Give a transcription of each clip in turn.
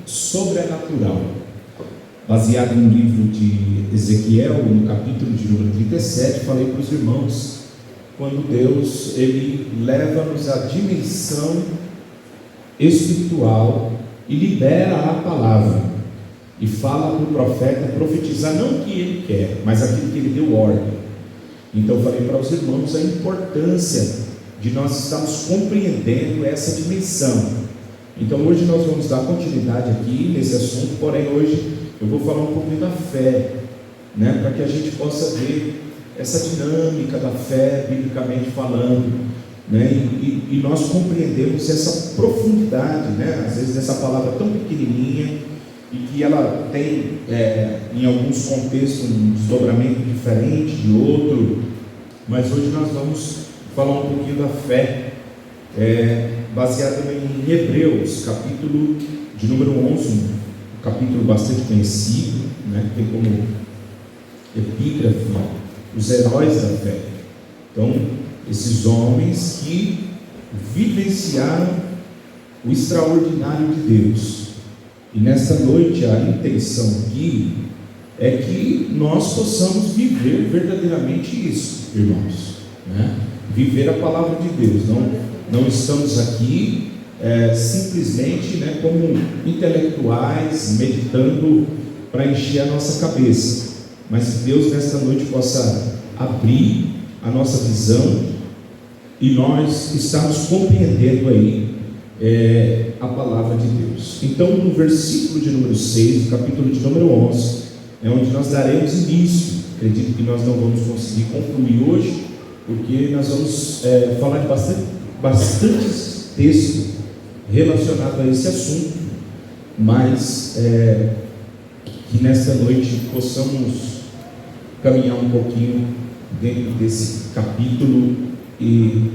Sobrenatural, baseado no livro de Ezequiel, no capítulo de número 37. Falei para os irmãos, quando Deus ele leva-nos à dimensão espiritual e libera a palavra e fala para o profeta profetizar não o que ele quer, mas aquilo que ele deu ordem. Então falei para os irmãos a importância de nós estarmos compreendendo essa dimensão. Então hoje nós vamos dar continuidade aqui nesse assunto, porém hoje eu vou falar um pouquinho da fé, para que a gente possa ver essa dinâmica da fé, biblicamente falando, e nós compreendemos essa profundidade, às vezes essa palavra tão pequenininha, e que ela tem, em alguns contextos, um desdobramento diferente de outro, mas hoje nós vamos falar um pouquinho da fé, baseado em Hebreus, capítulo de número 11, um capítulo bastante conhecido, que tem como epígrafe os heróis da fé. Então, esses homens que vivenciaram o extraordinário de Deus. E nesta noite a intenção aqui é que nós possamos viver verdadeiramente isso, irmãos, viver a palavra de Deus. Não estamos aqui simplesmente como intelectuais meditando para encher a nossa cabeça, mas que Deus nesta noite possa abrir a nossa visão e nós estamos compreendendo aí a palavra de Deus. Então no versículo de número 6, do capítulo de número 11, é onde nós daremos início. Acredito que nós não vamos conseguir concluir hoje, porque nós vamos falar de bastantes textos relacionados a esse assunto, mas que nesta noite possamos caminhar um pouquinho dentro desse capítulo e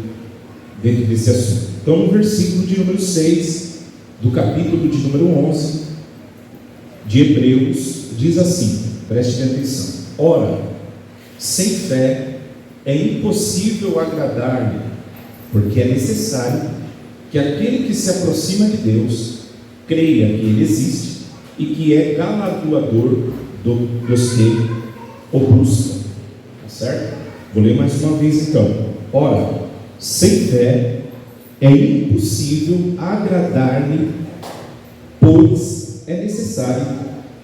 dentro desse assunto. Então no versículo de número 6 do capítulo de número 11 de Hebreus diz assim, preste atenção: ora, sem fé é impossível agradar-lhe, porque é necessário que aquele que se aproxima de Deus creia que Ele existe e que é galardoador dos que o buscam. Tá certo? Vou ler mais uma vez então. Ora, sem fé é impossível agradar-lhe, pois é necessário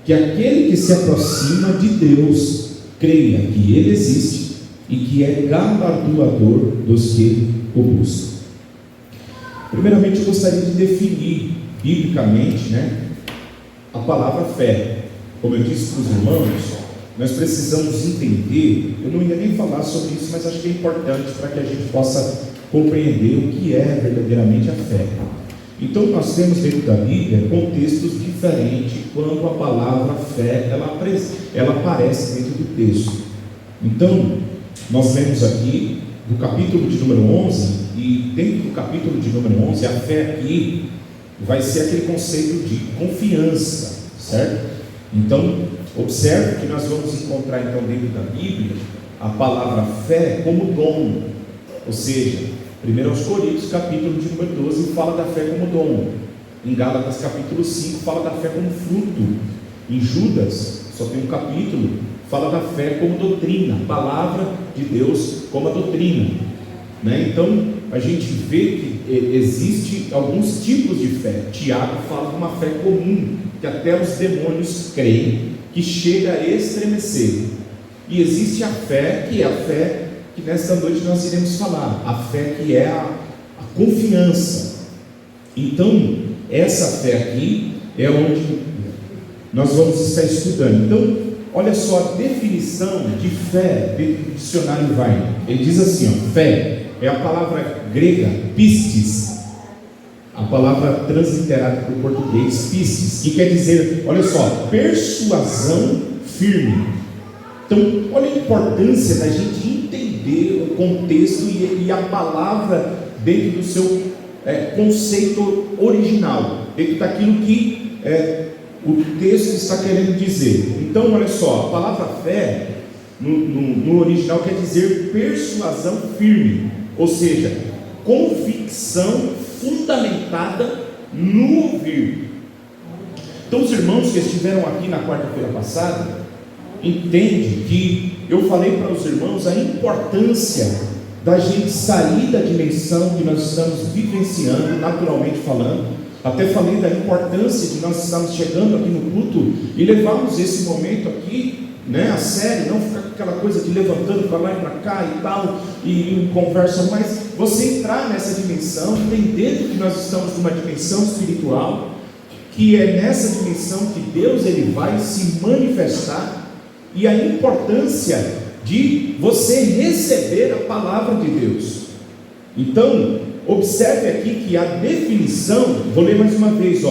que aquele que se aproxima de Deus creia que Ele existe e que é galardoador dos que o buscam. Primeiramente eu gostaria de definir biblicamente a palavra fé. Como eu disse para os irmãos, nós precisamos entender, eu não ia nem falar sobre isso, mas acho que é importante para que a gente possa compreender o que é verdadeiramente a fé. Então nós temos dentro da Bíblia contextos diferentes quando a palavra fé ela aparece dentro do texto. Então nós vemos aqui do capítulo de número 11, e dentro do capítulo de número 11, a fé aqui vai ser aquele conceito de confiança, certo? Então, observe que nós vamos encontrar então dentro da Bíblia a palavra fé como dom, ou seja, 1 Coríntios capítulo de número 12 fala da fé como dom, em Gálatas capítulo 5 fala da fé como fruto, em Judas, só tem um capítulo, fala da fé como doutrina, palavra de Deus como a doutrina, Então a gente vê que existe alguns tipos de fé. Tiago fala de uma fé comum, que até os demônios creem, que chega a estremecer. E existe a fé, que é a fé que nesta noite nós iremos falar, a fé que é a confiança. Então essa fé aqui é onde nós vamos estar estudando. Então olha só a definição de fé dentro do dicionário Weiner. Ele diz assim, fé é a palavra grega pistis, a palavra transliterada para o português pistis, que quer dizer, olha só, persuasão firme. Então olha a importância da gente entender o contexto e a palavra dentro do seu conceito original, dentro daquilo que o texto está querendo dizer. Então olha só, a palavra fé no original quer dizer persuasão firme, ou seja, convicção fundamentada no ouvir, Então os irmãos que estiveram aqui na quarta-feira passada, entendem que eu falei para os irmãos a importância da gente sair da dimensão que nós estamos vivenciando, naturalmente falando. Até falei da importância de nós estarmos chegando aqui no culto e levarmos esse momento aqui, né, a sério, não ficar com aquela coisa de levantando para lá e para cá e tal, e conversa, mas você entrar nessa dimensão, entendendo que nós estamos numa dimensão espiritual, que é nessa dimensão que Deus ele vai se manifestar, e a importância de você receber a palavra de Deus. Então, observe aqui que a definição, vou ler mais uma vez,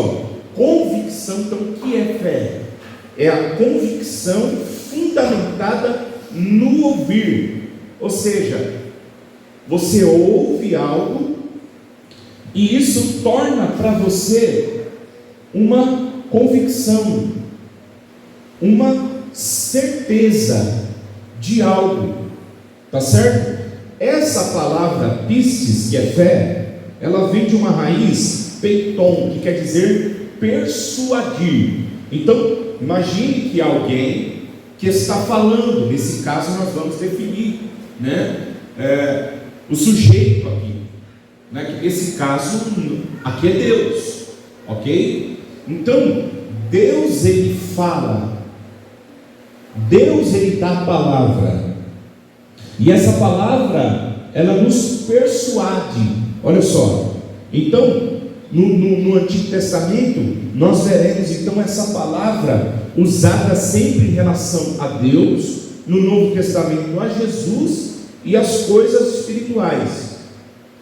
convicção. Então, o que é fé? É a convicção fundamentada no ouvir, ou seja, você ouve algo e isso torna para você uma convicção, uma certeza de algo, tá certo? Essa palavra pistes, que é fé, ela vem de uma raiz peiton, que quer dizer persuadir. Então, imagine que alguém que está falando, nesse caso nós vamos definir, né, o sujeito aqui, né, que nesse caso aqui é Deus, ok? Então, Deus ele fala, Deus ele dá a palavra, e essa palavra ela nos persuade. Olha só, então no Antigo Testamento nós veremos então essa palavra usada sempre em relação a Deus, no Novo Testamento a Jesus e as coisas espirituais.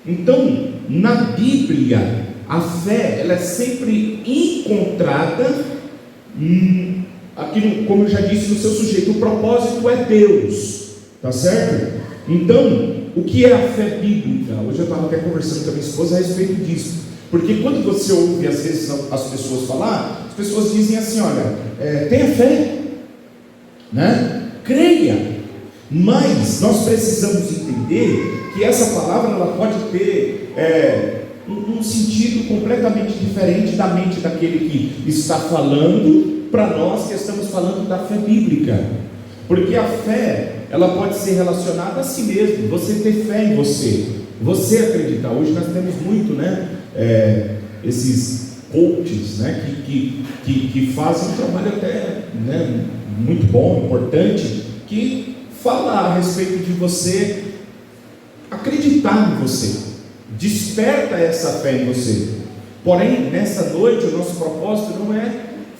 Então na Bíblia a fé ela é sempre encontrada aqui, como eu já disse, no seu sujeito. O propósito é Deus, tá certo? Então, o que é a fé bíblica? Hoje eu estava até conversando com a minha esposa a respeito disso, porque quando você ouve às vezes as pessoas falar, as pessoas dizem assim: olha, tenha fé, né? Creia. Mas nós precisamos entender que essa palavra ela pode ter um sentido completamente diferente da mente daquele que está falando para nós que estamos falando da fé bíblica. Porque a fé ela pode ser relacionada a si mesmo, você ter fé em você, você acreditar. Hoje nós temos muito, né, esses coaches, né, que fazem um trabalho até, né, muito bom, importante, que fala a respeito de você acreditar em você, desperta essa fé em você. Porém, nessa noite o nosso propósito não é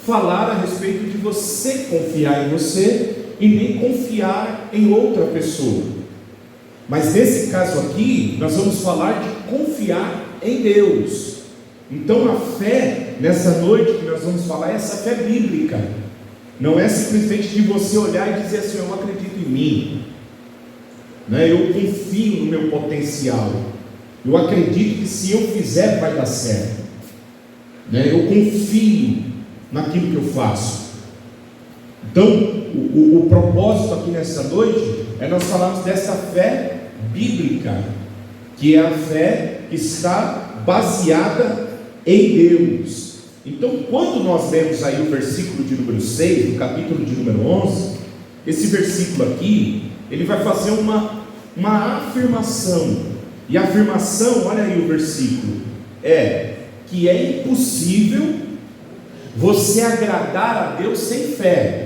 falar a respeito de você confiar em você e nem confiar em outra pessoa, mas nesse caso aqui nós vamos falar de confiar em Deus. Então a fé nessa noite que nós vamos falar é essa fé bíblica, não é simplesmente de você olhar e dizer assim: eu acredito em mim, né? Eu confio no meu potencial, eu acredito que se eu fizer vai dar certo, né? Eu confio naquilo que eu faço. Então o propósito aqui nessa noite é nós falarmos dessa fé bíblica, que é a fé que está baseada em Deus. Então quando nós lemos aí o versículo de número 6, do capítulo de número 11, esse versículo aqui, ele vai fazer uma afirmação, e a afirmação, olha aí o versículo, é que é impossível você agradar a Deus sem fé.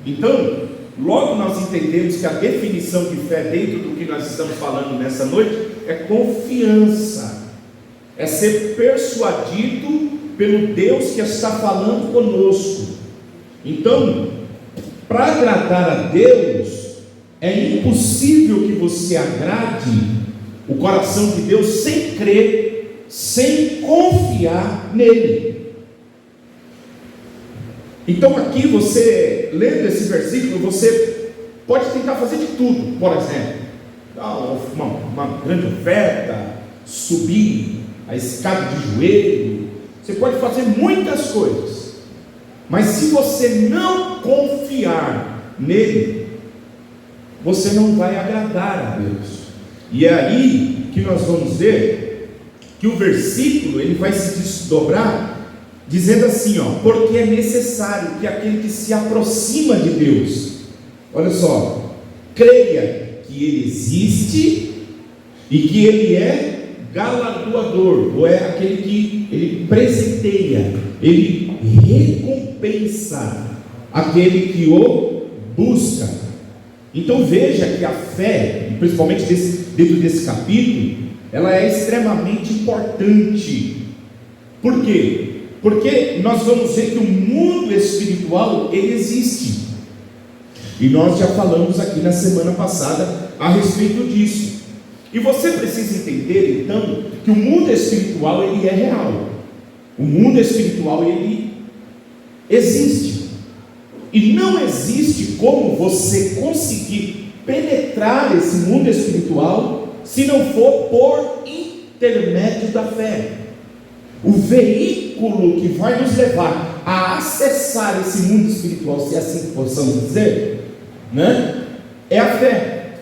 Então, logo nós entendemos que a definição de fé dentro do que nós estamos falando nessa noite é confiança, é ser persuadido pelo Deus que está falando conosco. Então, para agradar a Deus, é impossível que você agrade o coração de Deus sem crer, sem confiar nele. Então aqui você, lendo esse versículo, você pode tentar fazer de tudo. Por exemplo, dar uma grande oferta, subir a escada de joelho, você pode fazer muitas coisas, mas se você não confiar nele, você não vai agradar a Deus. E é aí que nós vamos ver que o versículo ele vai se desdobrar dizendo assim, porque é necessário que aquele que se aproxima de Deus, olha só, creia que Ele existe e que Ele é galardoador, ou é aquele que Ele presenteia, Ele recompensa aquele que o busca. Então veja que a fé, principalmente dentro desse capítulo, ela é extremamente importante. Por quê? Porque nós vamos ver que o mundo espiritual, ele existe, e nós já falamos aqui na semana passada a respeito disso. E você precisa entender então que o mundo espiritual, ele é real. O mundo espiritual, ele existe, e não existe como você conseguir penetrar esse mundo espiritual se não for por intermédio da fé. O veículo que vai nos levar a acessar esse mundo espiritual, se assim possamos dizer, é a fé.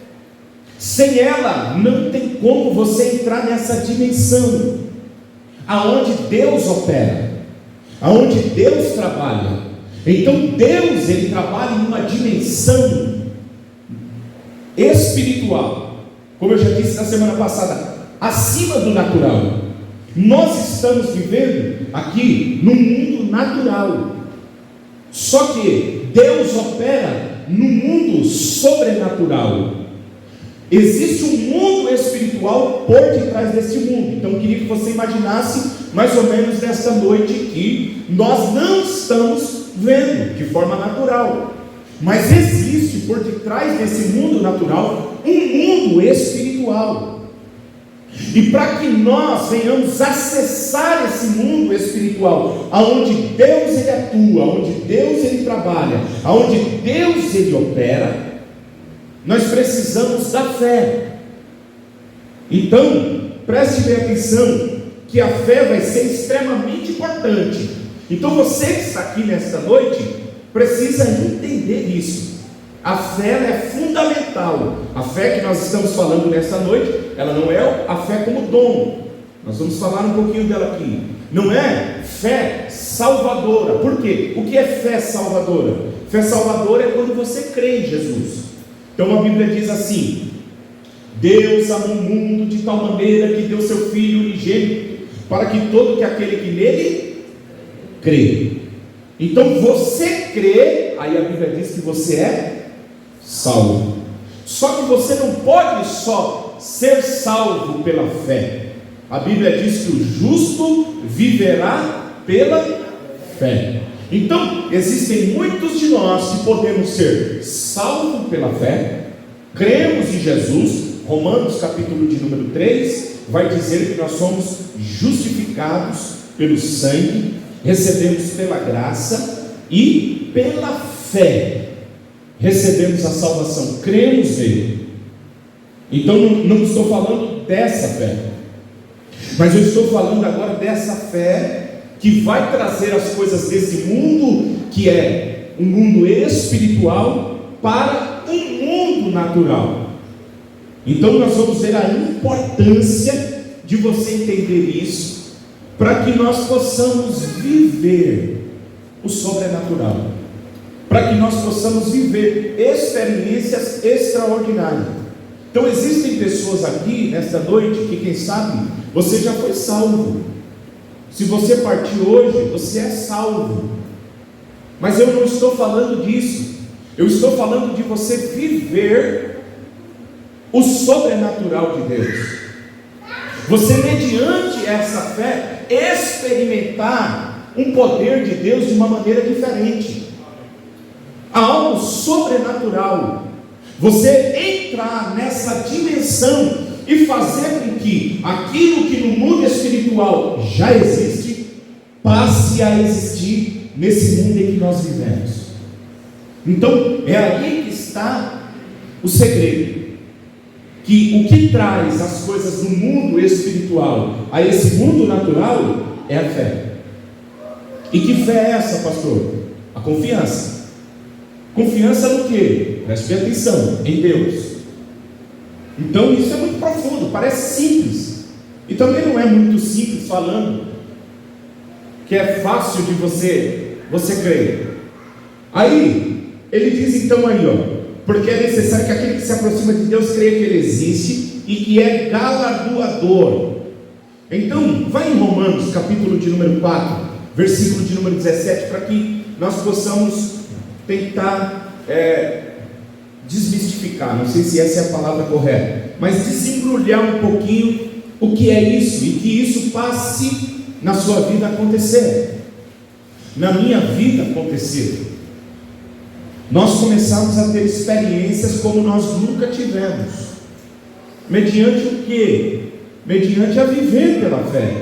Sem ela, não tem como você entrar nessa dimensão aonde Deus opera, aonde Deus trabalha. Então Deus, ele trabalha em uma dimensão espiritual, como eu já disse na semana passada, acima do natural. Nós estamos vivendo aqui no mundo natural, só que Deus opera no mundo sobrenatural. Existe um mundo espiritual por detrás desse mundo. Então eu queria que você imaginasse mais ou menos nesta noite que nós não estamos vendo de forma natural, mas existe por detrás desse mundo natural um mundo espiritual. E para que nós venhamos acessar esse mundo espiritual, aonde Deus ele atua, aonde Deus ele trabalha, aonde Deus ele opera, nós precisamos da fé. Então, preste bem atenção, que a fé vai ser extremamente importante. Então você que está aqui nesta noite, precisa entender isso. A fé ela é fundamental. A fé que nós estamos falando nesta noite, ela não é a fé como dom. Nós vamos falar um pouquinho dela aqui. Não é fé salvadora. Por quê? O que é fé salvadora? Fé salvadora é quando você crê em Jesus. Então a Bíblia diz assim: Deus amou o mundo de tal maneira que deu seu Filho unigênito, para que todo que aquele que nele crê. Então você crê, aí a Bíblia diz que você é salvo. Só que você não pode só ser salvo pela fé. A Bíblia diz que o justo viverá pela fé. Então, existem muitos de nós que podemos ser salvos pela fé, cremos em Jesus. Romanos capítulo de número 3 vai dizer que nós somos justificados pelo sangue, recebemos pela graça e pela fé recebemos a salvação, cremos nele. Então não estou falando dessa fé, mas eu estou falando agora dessa fé que vai trazer as coisas desse mundo, que é um mundo espiritual, para um mundo natural. Então nós vamos ver a importância de você entender isso, para que nós possamos viver o sobrenatural, para que nós possamos viver experiências extraordinárias. Então existem pessoas aqui nesta noite que, quem sabe, você já foi salvo. Se você partir hoje, você é salvo. Mas eu não estou falando disso. Eu estou falando de você viver o sobrenatural de Deus. Você, mediante essa fé, experimentar um poder de Deus de uma maneira diferente. Há algo sobrenatural. Você entrar nessa dimensão e fazer com que aquilo que no mundo espiritual já existe, passe a existir nesse mundo em que nós vivemos. Então, é aí que está o segredo. Que o que traz as coisas do mundo espiritual a esse mundo natural é a fé. E que fé é essa, pastor? A confiança. Confiança no quê? Preste bem atenção, em Deus. Então isso é muito profundo, parece simples, e também não é muito simples falando que é fácil de você crer. Aí, ele diz então aí, porque é necessário que aquele que se aproxima de Deus creia que Ele existe e que é galardoador. Então, vai em Romanos, capítulo de número 4, versículo de número 17, para que nós possamos tentar desmistificar, não sei se essa é a palavra correta, mas desembrulhar um pouquinho o que é isso, e que isso passe na sua vida acontecer, na minha vida acontecer. Nós começamos a ter experiências como nós nunca tivemos, mediante o quê? Mediante a viver pela fé.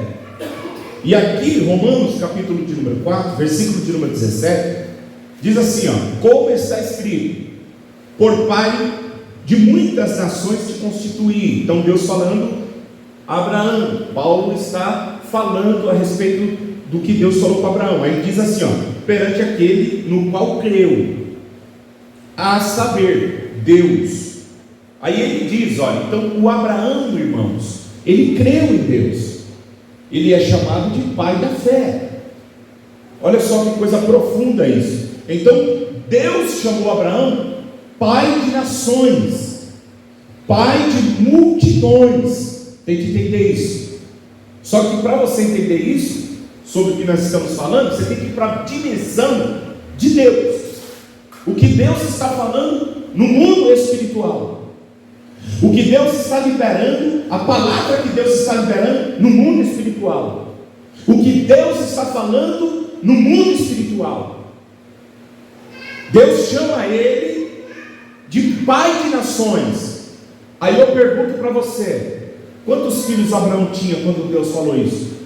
E aqui, Romanos, capítulo de número 4, versículo de número 17, diz assim, como está escrito: por pai de muitas nações te constituí. Então Deus falando a Abraão, Paulo está falando a respeito do que Deus falou para Abraão. Aí diz assim, perante aquele no qual creu, a saber, Deus. Aí ele diz, olha, então o Abraão, irmãos, ele creu em Deus, ele é chamado de pai da fé. Olha só que coisa profunda isso. Então Deus chamou Abraão pai de nações, pai de multidões. Tem que entender isso. Só que para você entender isso, sobre o que nós estamos falando, você tem que ir para a dimensão de Deus, o que Deus está falando no mundo espiritual, o que Deus está liberando, a palavra que Deus está liberando no mundo espiritual, o que Deus está falando no mundo espiritual. Deus chama ele de pai de nações. Aí eu pergunto para você, quantos filhos Abraão tinha quando Deus falou isso?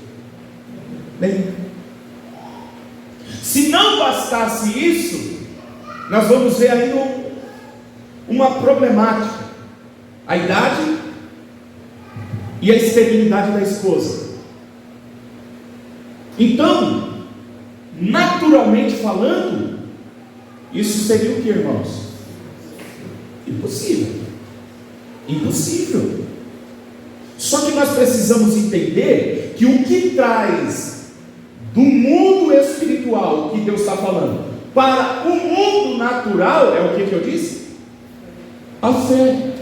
Nenhum. Se não bastasse isso, nós vamos ver ainda uma problemática: a idade e a esterilidade da esposa. Então, naturalmente falando, isso seria o que, irmãos? Impossível. Impossível. Só que nós precisamos entender que o que traz do mundo espiritual, que Deus está falando, para o mundo natural, é o que eu disse? A fé.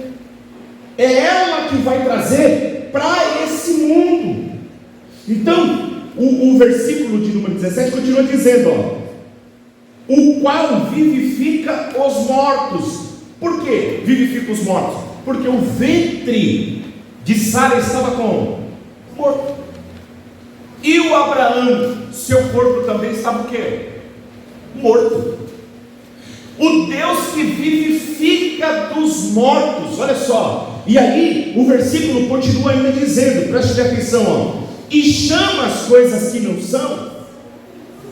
É ela que vai trazer para esse mundo. Então, o versículo de número 17 continua dizendo, o qual vivifica os mortos. Por que vivifica os mortos? Porque o ventre de Sara estava como? Morto. E o Abraão, seu corpo também estava o quê? Morto. O Deus que vivifica dos mortos, olha só. E aí o versículo continua ainda dizendo, preste atenção, e chama as coisas que não são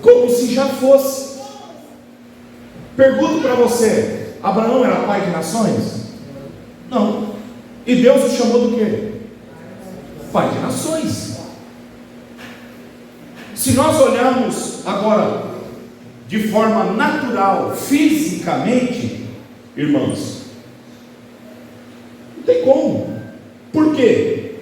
como se já fosse. Pergunto para você, Abraão era pai de nações? Não. E Deus o chamou do quê? Pai de nações. Se nós olharmos agora de forma natural, fisicamente, irmãos, não tem como. Por quê?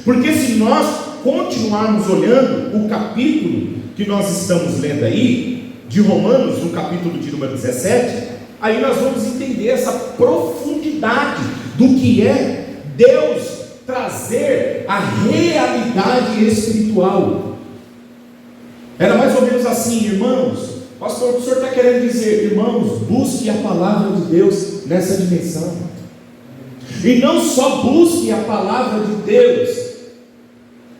Porque se nós continuarmos olhando o capítulo que nós estamos lendo aí, de Romanos, no capítulo de número 17, aí nós vamos entender essa profundidade do que é Deus trazer a realidade espiritual. Era mais ou menos assim, irmãos. Pastor, o senhor está querendo dizer, irmãos, busque a palavra de Deus nessa dimensão. E não só busque a palavra de Deus,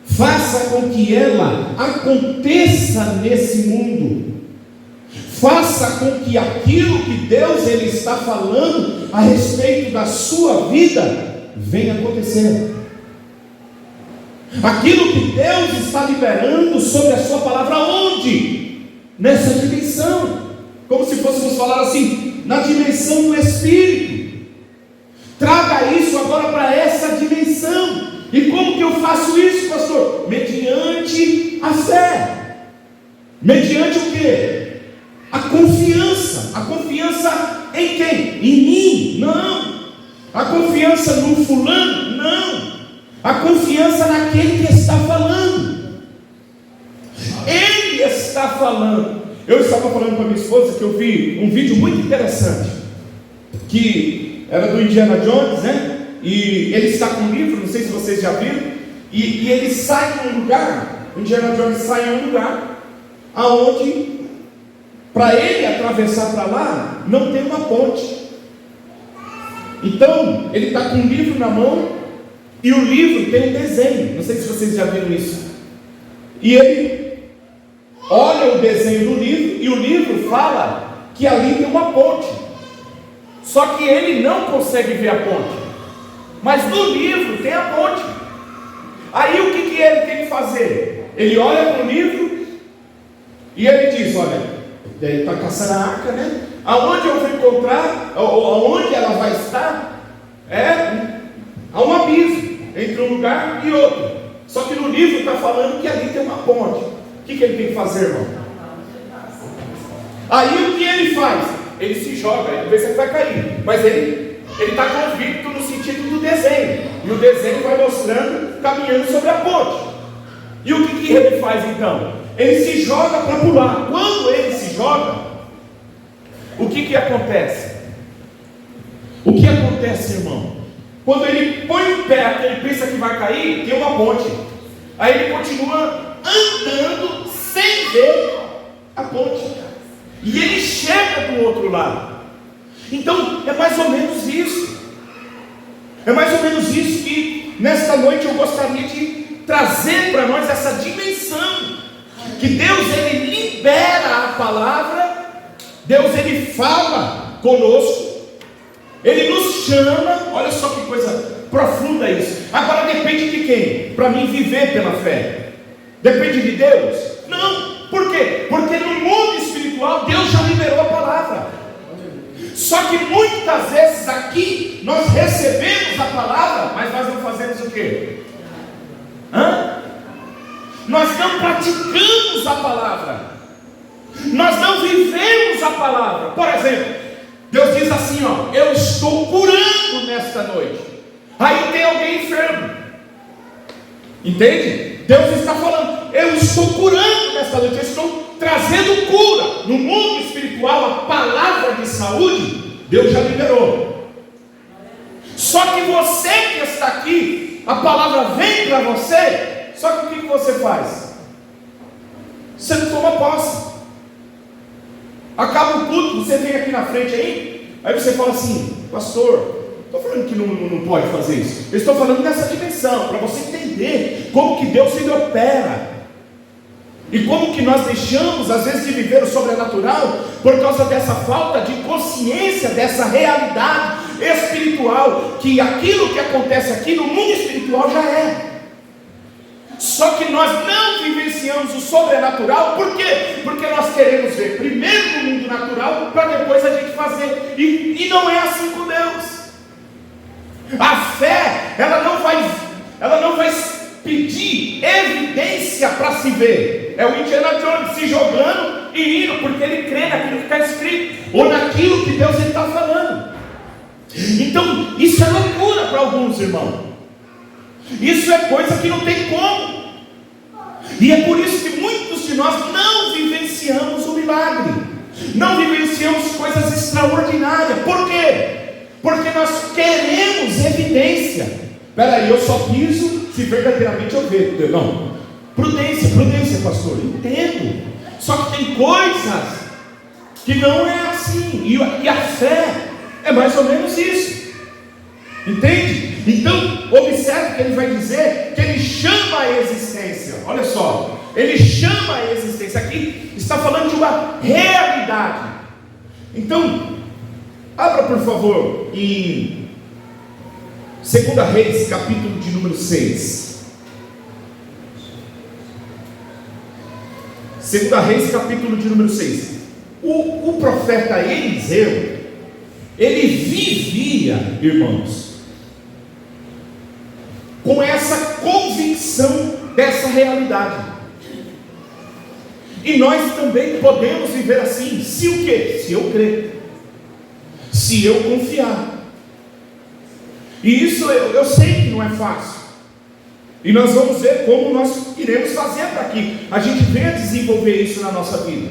faça com que ela aconteça nesse mundo. Faça com que aquilo que Deus ele está falando a respeito da sua vida venha acontecer. Aquilo que Deus está liberando sobre a sua palavra, onde? Nessa dimensão. Como se fôssemos falar assim, na dimensão do Espírito. Traga isso agora para essa dimensão. E como que eu faço isso, pastor? Mediante a fé. Mediante o quê? A confiança. A confiança em quem? Em mim? Não. A confiança no fulano? Não. A confiança naquele que está falando. Ele falando. Eu estava falando com a minha esposa que eu vi um vídeo muito interessante, que era do Indiana Jones, né? E ele está com um livro, não sei se vocês já viram, e ele sai em um lugar, o Indiana Jones sai em um lugar, aonde, para ele atravessar para lá, não tem uma ponte. Então, ele está com um livro na mão, e o livro tem um desenho, não sei se vocês já viram isso, e ele olha o desenho do livro, e o livro fala que ali tem uma ponte, só que ele não consegue ver a ponte, mas no livro tem a ponte. Aí o que ele tem que fazer? Ele olha para o livro, e ele diz, olha, ele está caçando a arca, né? Aonde eu vou encontrar, aonde ela vai estar, há um abismo entre um lugar e outro. Só que no livro está falando que ali tem uma ponte. O que ele tem que fazer, irmão? Aí o que ele faz? Ele se joga, ele pensa que vai cair, mas ele está convicto no sentido do desenho, e o desenho vai mostrando, caminhando sobre a ponte. E o que ele faz então? Ele se joga para pular. Quando ele se joga, o que acontece? O que acontece, irmão? Quando ele põe o pé, que ele pensa que vai cair, tem uma ponte. Aí ele continua andando sem ver a ponte, e ele chega do outro lado. Então é mais ou menos isso. É mais ou menos isso que nesta noite eu gostaria de trazer para nós, essa dimensão que Deus, ele libera a palavra, Deus, ele fala conosco, ele nos chama. Olha só que coisa profunda isso. Agora depende de quem? Para mim viver pela fé, depende de Deus? Não. Por quê? Porque no mundo espiritual Deus já liberou a palavra. Só que muitas vezes aqui nós recebemos a palavra, mas nós não fazemos o quê? Nós não praticamos a palavra, nós não vivemos a palavra. Por exemplo, Deus diz assim, ó, eu estou curando nesta noite. Aí tem alguém enfermo, entende? Deus está falando, eu estou curando nesta noite, eu estou trazendo cura. No mundo espiritual, a palavra de saúde, Deus já liberou. Só que você que está aqui, a palavra vem para você, só que o que você faz? Você não toma posse. Acaba o culto, você vem aqui na frente aí você fala assim, pastor, estou falando que não pode fazer isso, eu estou falando nessa dimensão, para você entender como que Deus ele opera, e como que nós deixamos às vezes de viver o sobrenatural, por causa dessa falta de consciência, dessa realidade espiritual, que aquilo que acontece aqui no mundo espiritual já é. Só que nós não vivenciamos o sobrenatural. Por quê? Porque nós queremos ver primeiro no mundo natural, para depois a gente fazer, e não é assim com Deus. A fé, ela não vai pedir evidência para se ver. É o Indiana Jones se jogando e indo, porque ele crê naquilo que está escrito, ou naquilo que Deus está falando. Então isso é loucura para alguns irmãos. Isso é coisa que não tem como. E é por isso que muitos de nós não vivenciamos o milagre, não vivenciamos coisas extraordinárias. Por quê? Porque nós queremos evidência. Espera aí, eu só piso se verdadeiramente eu ver. Não, prudência, pastor, entendo. Só que tem coisas que não é assim, e a fé é mais ou menos isso, entende? Então observe que ele vai dizer que ele chama a existência. Olha só, ele chama a existência. Aqui está falando de uma realidade. Então abra por favor em 2 Reis, capítulo de número 6. 2 Reis, capítulo de número 6. O profeta Eliseu, ele vivia, irmãos, com essa convicção dessa realidade. E nós também podemos viver assim, se o quê? Se eu crer, se eu confiar. E isso eu sei que não é fácil. E nós vamos ver como nós iremos fazer para que a gente venha desenvolver isso na nossa vida.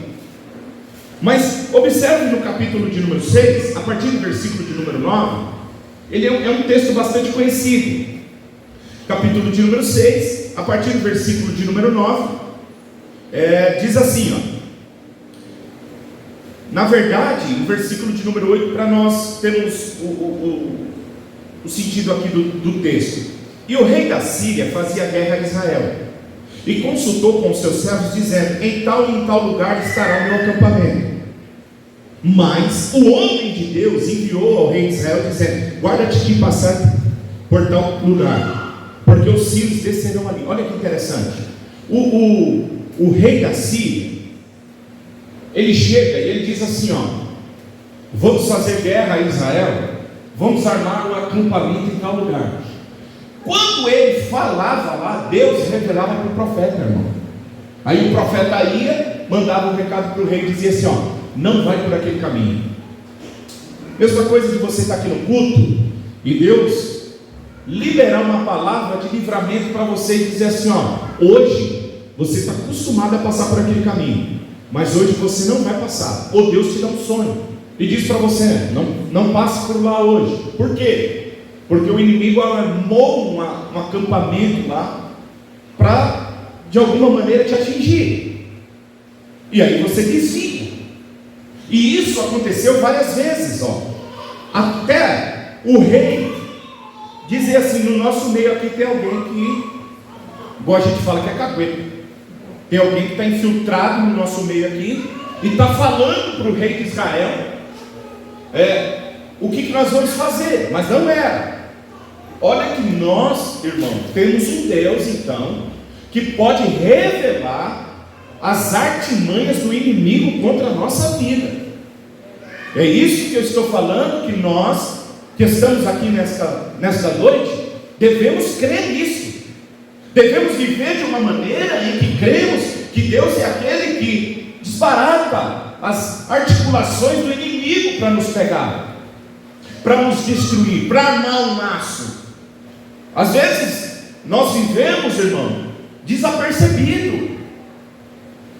Mas observe no capítulo de número 6, a partir do versículo de número 9, ele é um texto bastante conhecido. Capítulo de número 6, a partir do versículo de número 9, diz assim, ó. Na verdade, o versículo de número 8, para nós termos o sentido aqui do texto. E o rei da Síria fazia guerra a Israel, e consultou com os seus servos, dizendo: em tal e em tal lugar estará o meu acampamento. Mas o homem de Deus enviou ao rei de Israel, dizendo: guarda-te de passar por tal lugar, porque os sírios descerão ali. Olha que interessante. O rei da Síria, ele chega e ele diz assim, ó: vamos fazer guerra a Israel, vamos armar um acampamento em tal lugar. Quando ele falava lá, Deus revelava para o profeta, irmão. Aí o profeta ia, mandava um recado para o rei, dizia assim, ó: não vai por aquele caminho. Mesma coisa de você estar aqui no culto e Deus liberar uma palavra de livramento para você e dizer assim, ó: hoje você está acostumado a passar por aquele caminho, mas hoje você não vai passar. Ou Deus te dá um sonho e diz para você: não passe por lá hoje. Por quê? Porque o inimigo armou um acampamento lá para de alguma maneira te atingir, e aí você desvia. E isso aconteceu várias vezes, ó. Até o rei dizer assim: no nosso meio aqui tem alguém que, igual a gente fala, que é cagueta. Tem alguém que está infiltrado no nosso meio aqui e está falando para o rei de Israel o que nós vamos fazer. Mas não era. Olha que nós, irmão, temos um Deus então que pode revelar as artimanhas do inimigo contra a nossa vida. É isso que eu estou falando, que nós que estamos aqui nesta noite devemos crer nisso. Devemos viver de uma maneira em que cremos que Deus é aquele que desbarata as articulações do inimigo para nos pegar, para nos destruir, para armar um laço. Às vezes nós vivemos, irmão, desapercebido.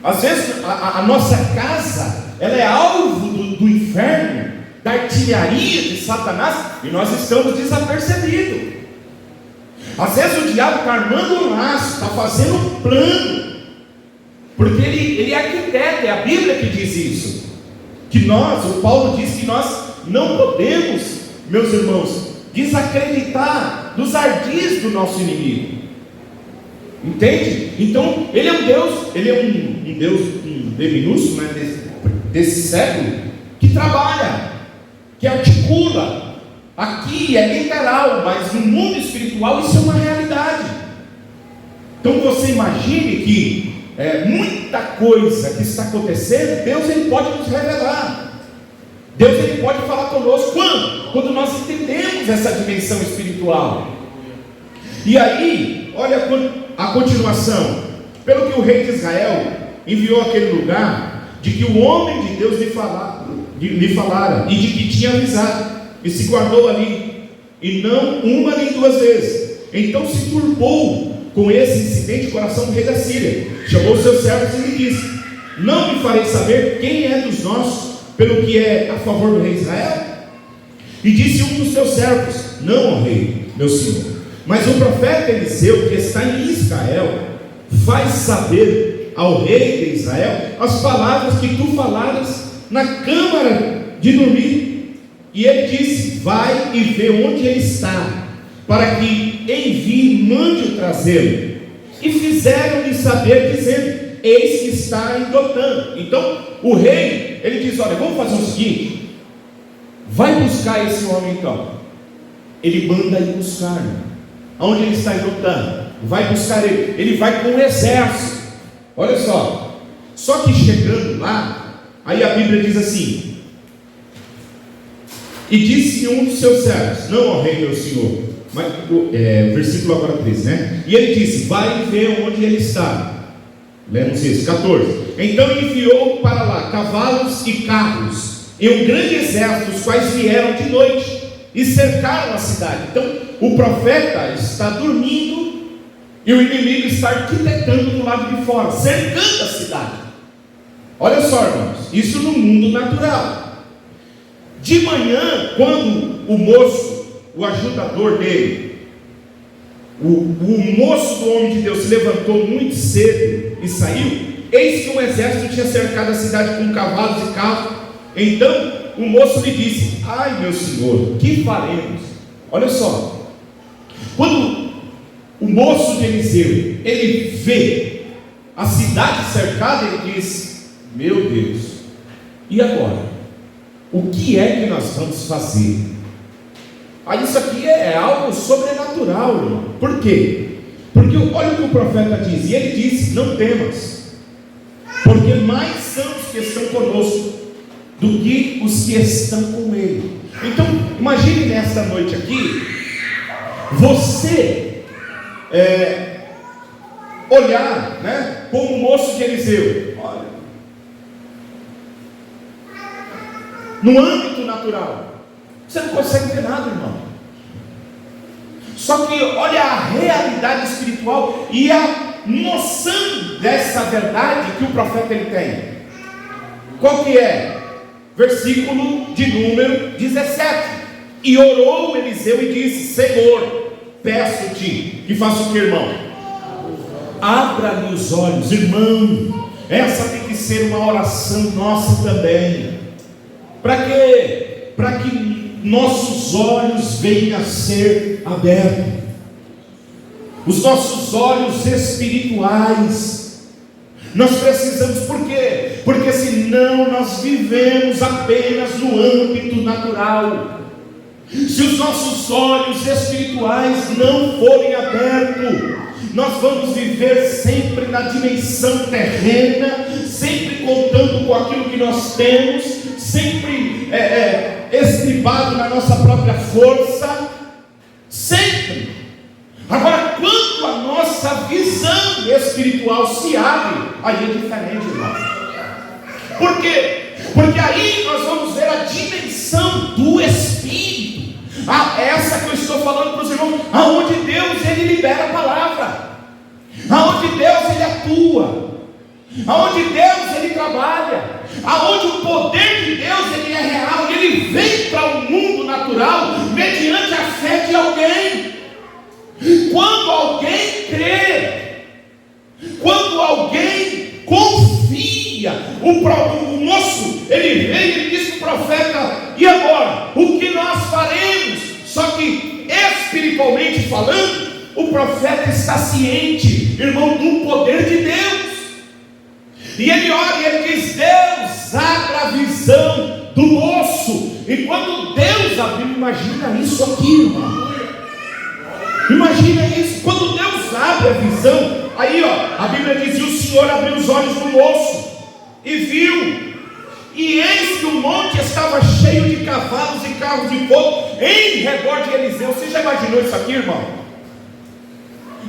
Às vezes a nossa casa, ela é alvo do inferno, da artilharia de Satanás, e nós estamos desapercebidos. Às vezes o diabo está armando um laço, está fazendo um plano, porque ele é arquiteto. É a Bíblia que diz isso, que nós, o Paulo diz que nós não podemos, meus irmãos, desacreditar dos ardis do nosso inimigo. Entende? Então ele é um Deus, ele é um Deus, um D minúsculo, né, desse século, que trabalha, que articula. Aqui é literal, mas no mundo espiritual isso é uma realidade. Então você imagine que muita coisa que está acontecendo, Deus ele pode nos revelar. Deus ele pode falar conosco. Quando nós entendemos essa dimensão espiritual. E aí, olha a continuação. Pelo que o rei de Israel enviou àquele lugar, de que o homem de Deus lhe falara, e de que tinha avisado, e se guardou ali, e não uma nem duas vezes. Então se turbou com esse incidente o coração do rei da Síria. Chamou os seus servos e lhe disse: não me farei saber quem é dos nossos pelo que é a favor do rei de Israel? E disse um dos seus servos: não, ó rei, meu senhor, mas o profeta Eliseu, que está em Israel, faz saber ao rei de Israel as palavras que tu falaras na câmara de dormir. E ele disse: vai e vê onde ele está, para que envie e mande-o trazê-lo. E fizeram-lhe saber, dizendo: eis que está em Dotã. Então o rei, ele diz: olha, vamos fazer o seguinte, vai buscar esse homem então. Ele manda ir buscar. Aonde ele está? Em Dotã. Vai buscar ele. Ele vai com um exército. Olha só. Só que chegando lá, aí a Bíblia diz assim: e disse um dos seus servos: não, ó rei, meu senhor. Mas, versículo agora 13, né? E ele disse: vai ver onde ele está. Lemos isso, 14. Então enviou para lá cavalos e carros, e um grande exército, os quais vieram de noite e cercaram a cidade. Então o profeta está dormindo e o inimigo está arquitetando do lado de fora, cercando a cidade. Olha só, irmãos, isso no mundo natural. De manhã, quando o moço, o ajudador dele, o moço do homem de Deus se levantou muito cedo e saiu, eis que um exército tinha cercado a cidade com cavalos e carros. Então o moço lhe disse: ai, meu senhor, que faremos? Olha só, quando o moço de Eliseu, ele vê a cidade cercada, ele diz: meu Deus, e agora? O que é que nós vamos fazer? Aí isso aqui é algo sobrenatural, irmão. Por quê? Porque olha o que o profeta diz, e ele disse: não temas, porque mais são os que estão conosco do que os que estão com ele. Então imagine nesta noite aqui, você olhar, né, como o moço de Eliseu. Olha, no âmbito natural você não consegue ver nada, irmão. Só que olha a realidade espiritual e a noção dessa verdade que o profeta ele tem. Qual que é? Versículo de número 17. E orou Eliseu e disse: Senhor, peço-te que faça o que, irmão? Abra-lhe os olhos. Irmão, essa tem que ser uma oração nossa também. Para quê? Para que nossos olhos venham a ser abertos, os nossos olhos espirituais. Nós precisamos, por quê? Porque senão nós vivemos apenas no âmbito natural. Se os nossos olhos espirituais não forem abertos, nós vamos viver sempre na dimensão terrena, sempre contando com aquilo que nós temos, sempre estribado na nossa própria força, sempre. Agora, quando a nossa visão espiritual se abre, aí é diferente, irmão. Por quê? Porque aí nós vamos ver a dimensão do Espírito. Essa que eu estou falando para os irmãos, aonde Deus ele libera a palavra, aonde Deus ele atua, aonde Deus ele trabalha, aonde o poder de Deus ele é real, ele vem para o mundo natural mediante a fé de alguém. Quando alguém crê, quando alguém confia, o moço ele veio e disse para o profeta: e agora? O que nós faremos? Só que espiritualmente falando, o profeta está ciente, irmão, do poder de Deus. E ele ora e ele diz: Deus, abra a visão do moço. E quando Deus abriu, imagina isso aqui, irmão. Imagina isso, quando Deus abre a visão, aí ó, a Bíblia diz: e o Senhor abriu os olhos do moço, e viu, e eis que o monte estava cheio de cavalos e carros de fogo em redor de Eliseu. Você já imaginou isso aqui, irmão?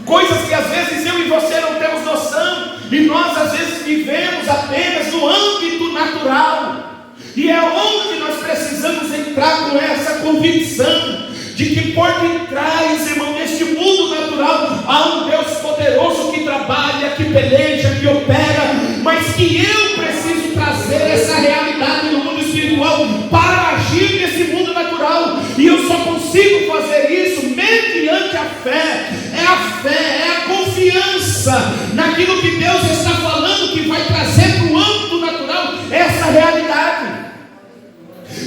Coisas que às vezes eu e você não temos noção, e nós às vezes vivemos apenas no âmbito natural, e é onde nós precisamos entrar com essa convicção de que por detrás, irmão, neste mundo natural, há um Deus poderoso que trabalha, que peleja, que opera, mas que eu preciso trazer essa realidade no mundo espiritual para agir nesse mundo natural, e eu só consigo fazer isso mediante a fé. É a fé, é a confiança naquilo que Deus está falando, que vai trazer para o âmbito natural essa realidade.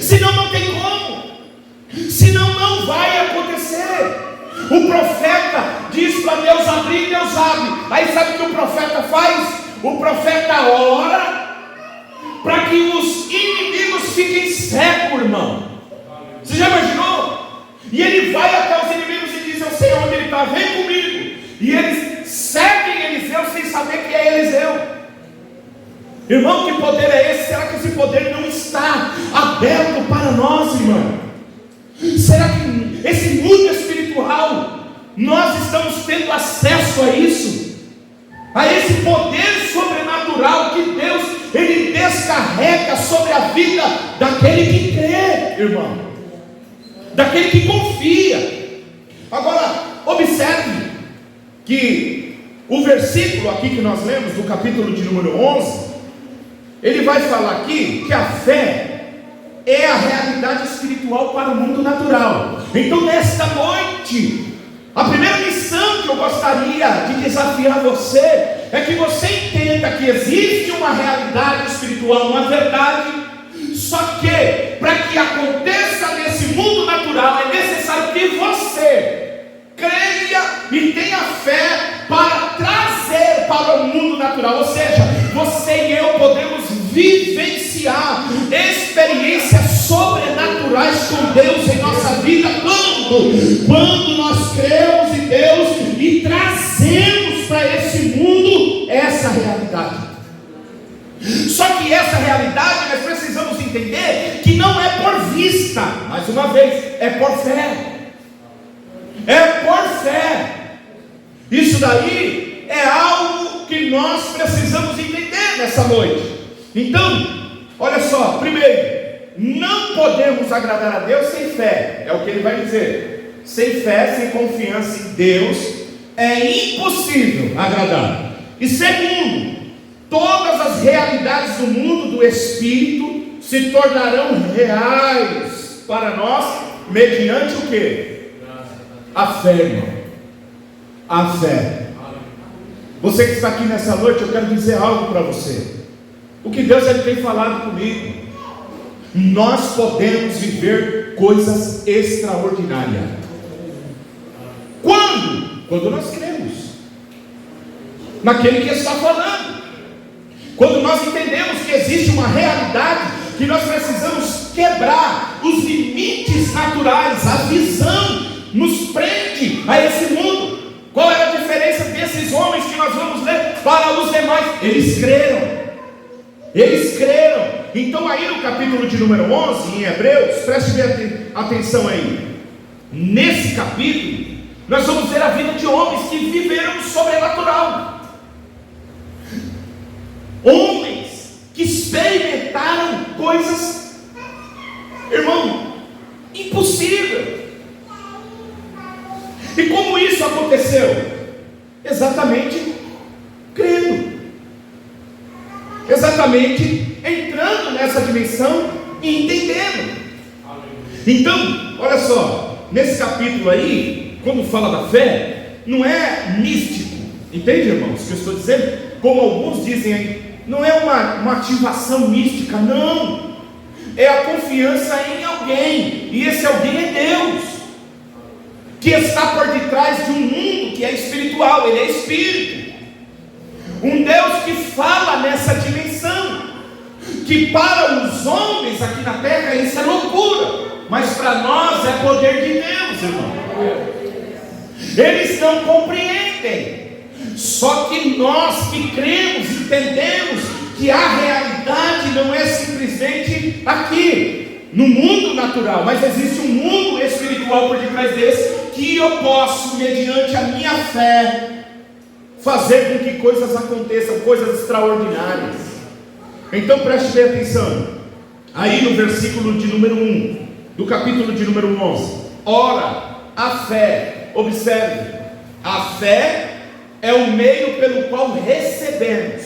Senão não tem como, senão não vai acontecer. O profeta diz para Deus abrir, Deus abre. Aí sabe o que o profeta faz? O profeta ora para que os inimigos fiquem cegos, irmão. Você já imaginou? E ele vai até os inimigos e diz: eu sei onde ele está, vem comigo. E eles seguem Eliseu sem saber que é Eliseu. Irmão, que poder é esse? Será que esse poder não está aberto para nós, irmão? Será que esse mundo espiritual, nós estamos tendo acesso a isso? A esse poder sobrenatural que Deus, ele descarrega sobre a vida daquele que crê, irmão, daquele que confia. Agora, observe que o versículo aqui que nós lemos, do capítulo de número 11, ele vai falar aqui que a fé é a realidade espiritual para o mundo natural. Então, nesta noite, a primeira lição que eu gostaria de desafiar você é que você entenda que existe uma realidade espiritual, uma verdade, só que para que aconteça nesse mundo natural é necessário que você creia e tenha fé para trazer para o mundo natural. Ou seja, você e eu podemos vivenciar experiências sobrenaturais com Deus em nossa vida quando nós cremos em Deus e trazemos para esse mundo essa realidade. Só que essa realidade nós precisamos entender que não é por vista, mais uma vez, é por fé. É por fé. Isso daí é algo que nós precisamos entender nessa noite. Então, olha só, primeiro, não podemos agradar a Deus sem fé, é o que ele vai dizer. Sem fé, sem confiança em Deus, é impossível agradar. E segundo, todas as realidades do mundo do Espírito se tornarão reais para nós, mediante o que? A fé, irmão. A fé. Você que está aqui nessa noite, eu quero dizer algo para você. O que Deus ele tem falado comigo, nós podemos viver coisas extraordinárias. Quando? Quando nós cremos naquele que está falando. Quando nós entendemos que existe uma realidade que nós precisamos quebrar os limites naturais, a visão nos prende a esse mundo. Qual é a diferença desses homens que nós vamos ler para os demais? Eles creram. Eles creram. Então aí no capítulo de número 11, em Hebreus, preste bem atenção aí. Nesse capítulo, nós vamos ver a vida de homens que viveram o sobrenatural. Homens que experimentaram coisas, irmão, impossível. E como isso aconteceu? Exatamente crendo. Exatamente entrando nessa dimensão e entendendo. Então, olha só, nesse capítulo aí, quando fala da fé, não é místico, entende, irmãos, o que eu estou dizendo? Como alguns dizem aí, não é uma ativação mística, não, é a confiança em alguém, e esse alguém é Deus, que está por detrás de um mundo que é espiritual, ele é espírito. Um Deus que fala nessa dimensão, que para os homens aqui na terra isso é loucura, mas para nós é poder de Deus, irmão. Eles não compreendem, só que nós que cremos, entendemos que a realidade não é simplesmente aqui, no mundo natural, mas existe um mundo espiritual por detrás desse, que eu posso, mediante a minha fé, fazer com que coisas aconteçam, coisas extraordinárias. Então preste bem atenção, aí no versículo de número 1, do capítulo de número 11, ora, a fé, observe, a fé é o meio pelo qual recebemos.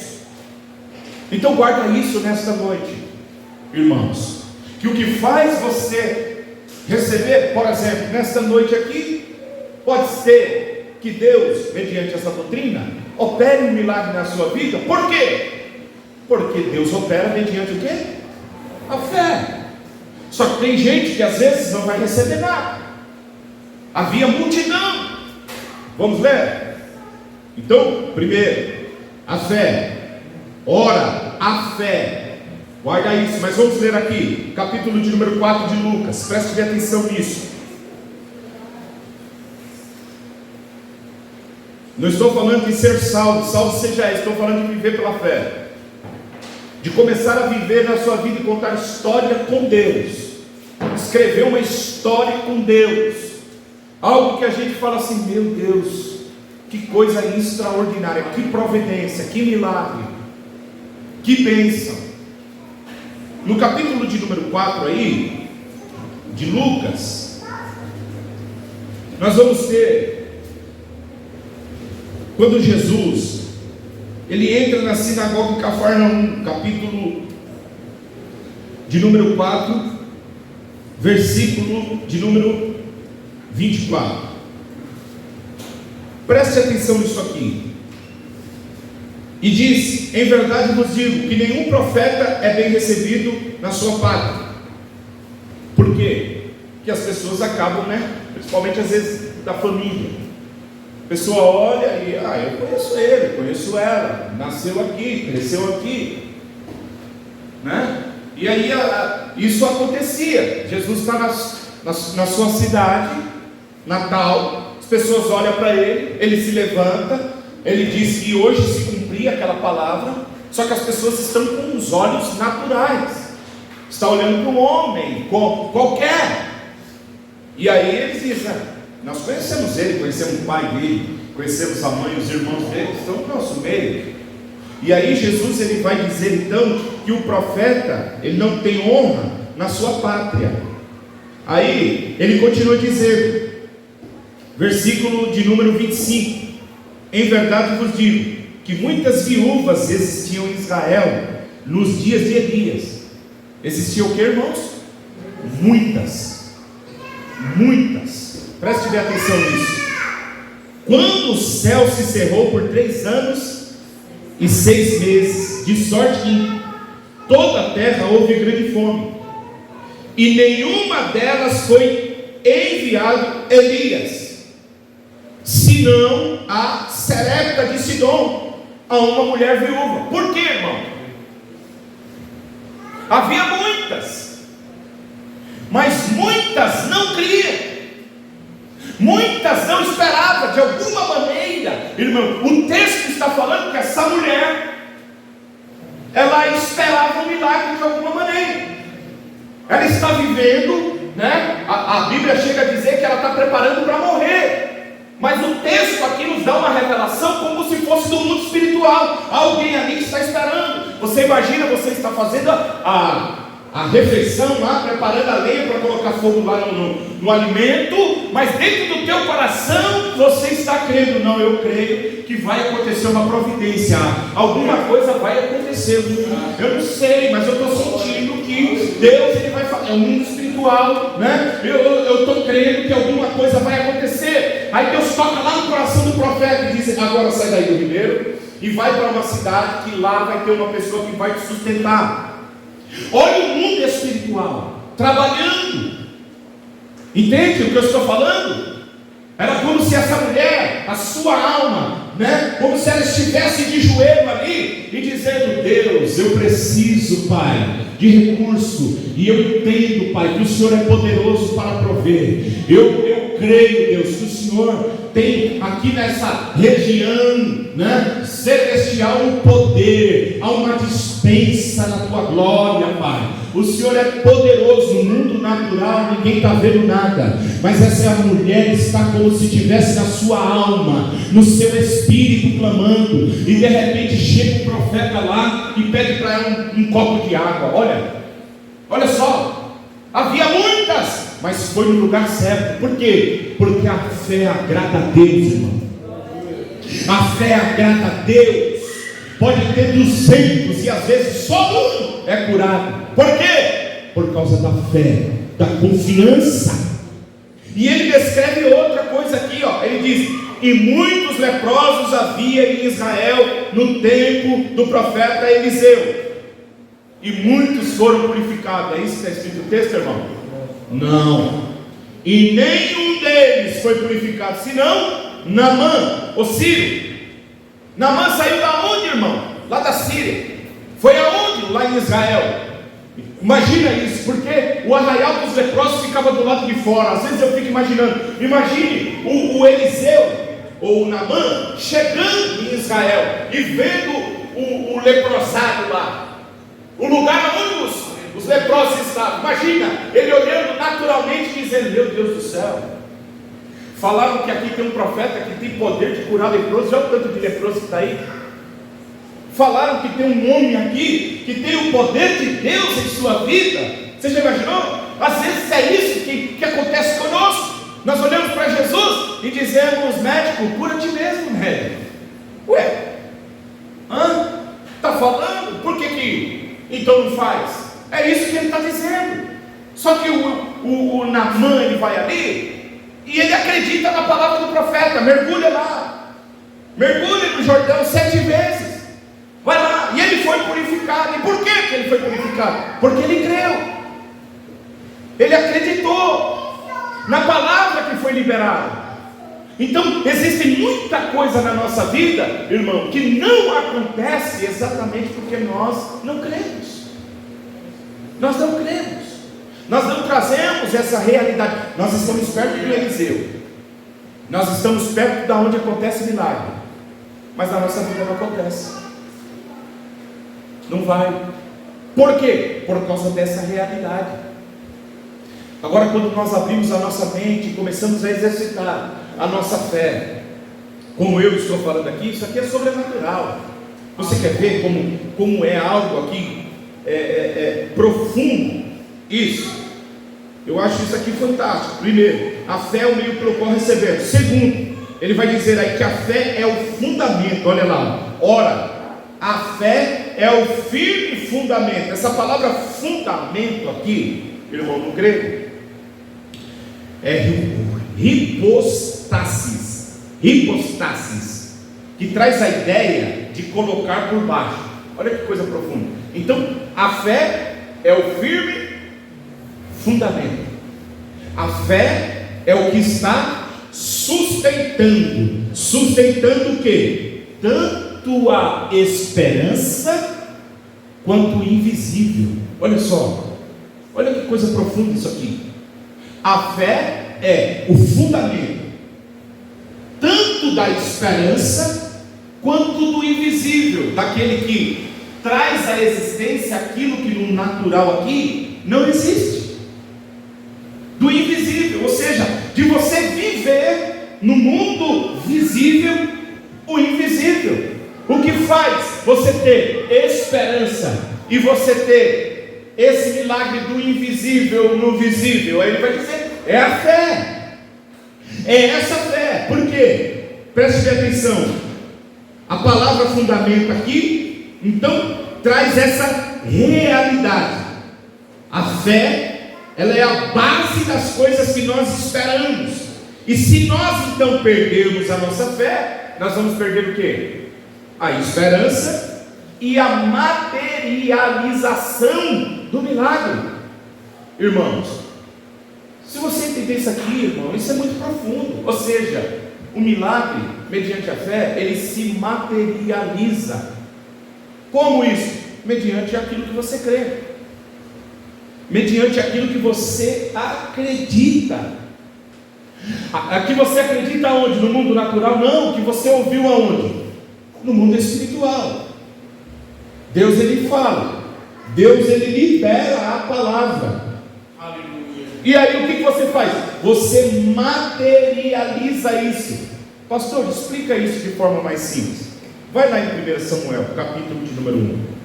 Então guarda isso nesta noite, irmãos, que o que faz você receber, por exemplo, nesta noite aqui, pode ser que Deus, mediante essa doutrina, opere um milagre na sua vida. Por quê? Porque Deus opera mediante o quê? A fé. Só que tem gente que às vezes não vai receber nada. Havia multidão. Vamos ler? Então, primeiro, a fé. Ora, a fé. Guarda isso, mas vamos ler aqui, capítulo de número 4 de Lucas. Preste bem atenção nisso. Não estou falando de ser salvo, salvo seja, estou falando de viver pela fé, de começar a viver na sua vida e contar história com Deus, escrever uma história com Deus, algo que a gente fala assim, meu Deus, que coisa extraordinária, que providência, que milagre, que bênção. No capítulo de número 4 aí, de Lucas, nós vamos ter quando Jesus ele entra na sinagoga em Cafarnaum, capítulo de número 4, versículo de número 24. Preste atenção nisso aqui. E diz: em verdade vos digo que nenhum profeta é bem recebido na sua pátria. Por quê? Porque as pessoas acabam, principalmente às vezes da família. A pessoa olha e, eu conheço ele, conheço ela, nasceu aqui, cresceu aqui, E aí isso acontecia. Jesus está na sua cidade natal, as pessoas olham para ele, ele se levanta, ele diz que hoje se cumpria aquela palavra, só que as pessoas estão com os olhos naturais, está olhando para um homem qualquer, e aí eles dizem: nós conhecemos ele, conhecemos o pai dele, conhecemos a mãe, os irmãos dele, estão no nosso meio. E aí Jesus ele vai dizer então que o profeta ele não tem honra na sua pátria. Aí ele continua dizendo, versículo de número 25: em verdade vos digo que muitas viúvas existiam em Israel nos dias de Elias. Existiam o que, irmãos? Muitas. Preste bem atenção nisso. Quando o céu se cerrou por 3 anos e 6 meses, de sorte que em toda a terra houve grande fome, e nenhuma delas foi enviado Elias, senão a Sarepta de Sidom, a uma mulher viúva. Por quê, irmão? Havia muitas, mas muitas não criam. Muitas não esperavam, de alguma maneira, irmão. O texto está falando que essa mulher, ela esperava um milagre de alguma maneira. Ela está vivendo, a Bíblia chega a dizer que ela está preparando para morrer. Mas o texto aqui nos dá uma revelação como se fosse do mundo espiritual. Alguém ali está esperando. Você imagina, você está fazendo a refeição lá, preparando a lenha para colocar fogo lá no alimento, mas dentro do teu coração você está crendo: não, eu creio que vai acontecer uma providência, alguma coisa vai acontecer. Eu não sei, mas eu estou sentindo que Deus ele vai fazer. É um mundo espiritual, eu estou crendo que alguma coisa vai acontecer. Aí Deus toca lá no coração do profeta e diz: agora sai daí do ribeiro e vai para uma cidade que lá vai ter uma pessoa que vai te sustentar. Olha o mundo espiritual trabalhando. Entende o que eu estou falando? Era como se essa mulher, a sua alma, como se ela estivesse de joelho ali e dizendo: Deus, eu preciso, Pai, de recurso, e eu entendo, Pai, que o Senhor é poderoso para prover. Eu creio, Deus, que o Senhor tem aqui nessa região celestial um poder, há uma dispensa na tua glória, Pai. O Senhor é poderoso. No mundo natural ninguém está vendo nada, mas essa mulher está como se estivesse na sua alma, no seu espírito clamando, e de repente chega um profeta lá e pede para ela um copo de água. Olha só, havia muitas, mas foi no lugar certo. Por quê? Porque a fé agrada a Deus, irmão. A fé agrada a Deus. Pode ter 200 e às vezes só um é curado. Por quê? Por causa da fé, da confiança. E ele descreve outra coisa aqui, ele diz: e muitos leprosos havia em Israel no tempo do profeta Eliseu, e muitos foram purificados. É isso que está escrito no texto, irmão? Não. E nenhum deles foi purificado, senão Naamã, o sírio. Naamã saiu da onde, irmão? Lá da Síria. Foi aonde? Lá em Israel. Imagina isso, porque o arraial dos leprosos ficava do lado de fora. Às vezes eu fico imaginando. Imagine o Eliseu ou o Naamã chegando em Israel e vendo o leprosado lá, o lugar onde os leprosos estavam. Imagina ele olhando naturalmente, dizendo: meu Deus do céu, falaram que aqui tem um profeta que tem poder de curar leprosos. Olha o tanto de leproso que está aí. Falaram que tem um homem aqui que tem o poder de Deus em sua vida. Você já imaginou? Às vezes é isso que acontece conosco. Nós olhamos para Jesus e dizemos: médico, cura-te mesmo, médico. Ué, está falando? Por que então não faz? É isso que ele está dizendo. Só que o Naamã, ele vai ali e ele acredita na palavra do profeta. Mergulha lá, mergulha no Jordão 7 vezes, vai lá. E ele foi purificado. E por que ele foi purificado? Porque ele creu, ele acreditou na palavra que foi liberada. Então, existe muita coisa na nossa vida, irmão, que não acontece exatamente porque nós não cremos. Nós não cremos. Nós não trazemos essa realidade. Nós estamos perto do Eliseu. Nós estamos perto da onde acontece milagre. Mas na nossa vida não acontece. Não vai. Por quê? Por causa dessa realidade. Agora, quando nós abrimos a nossa mente e começamos a exercitar a nossa fé, como eu estou falando aqui, isso aqui é sobrenatural. Você quer ver como é algo aqui profundo? Isso, eu acho isso aqui fantástico. Primeiro, a fé é o meio pelo qual recebemos. Segundo, ele vai dizer aí que a fé é o fundamento. Olha lá, ora, a fé é o firme fundamento. Essa palavra fundamento aqui, irmão, no grego, é hipostasis, que traz a ideia de colocar por baixo. Olha que coisa profunda. Então, a fé é o firme fundamento. A fé é o que está sustentando o quê? Tanto a esperança quanto o invisível. Olha só, olha que coisa profunda isso aqui. A fé é o fundamento tanto da esperança quanto do invisível, daquele que traz à existência aquilo que no natural aqui não existe. Do invisível, ou seja, de você viver no mundo visível o invisível. O que faz você ter esperança e você ter esse milagre do invisível no visível? Aí ele vai dizer, é a fé. É essa fé. Por quê? Preste atenção. A palavra fundamento aqui, então, traz essa realidade. A fé, ela é a base das coisas que nós esperamos. E se nós então perdermos a nossa fé, nós vamos perder o quê? A esperança e a materialização do milagre. Irmãos, se você entender isso aqui, irmão, isso é muito profundo. Ou seja, o milagre, mediante a fé, ele se materializa. Como isso? Mediante aquilo que você crê, mediante aquilo que você acredita. Aqui você acredita aonde? No mundo natural? Não, que você ouviu aonde? No mundo espiritual. Deus ele fala, Deus ele libera a palavra. Aleluia. E aí o que você faz? Você materializa isso. Pastor, explica isso de forma mais simples. Vai lá em 1 Samuel, capítulo de número 1.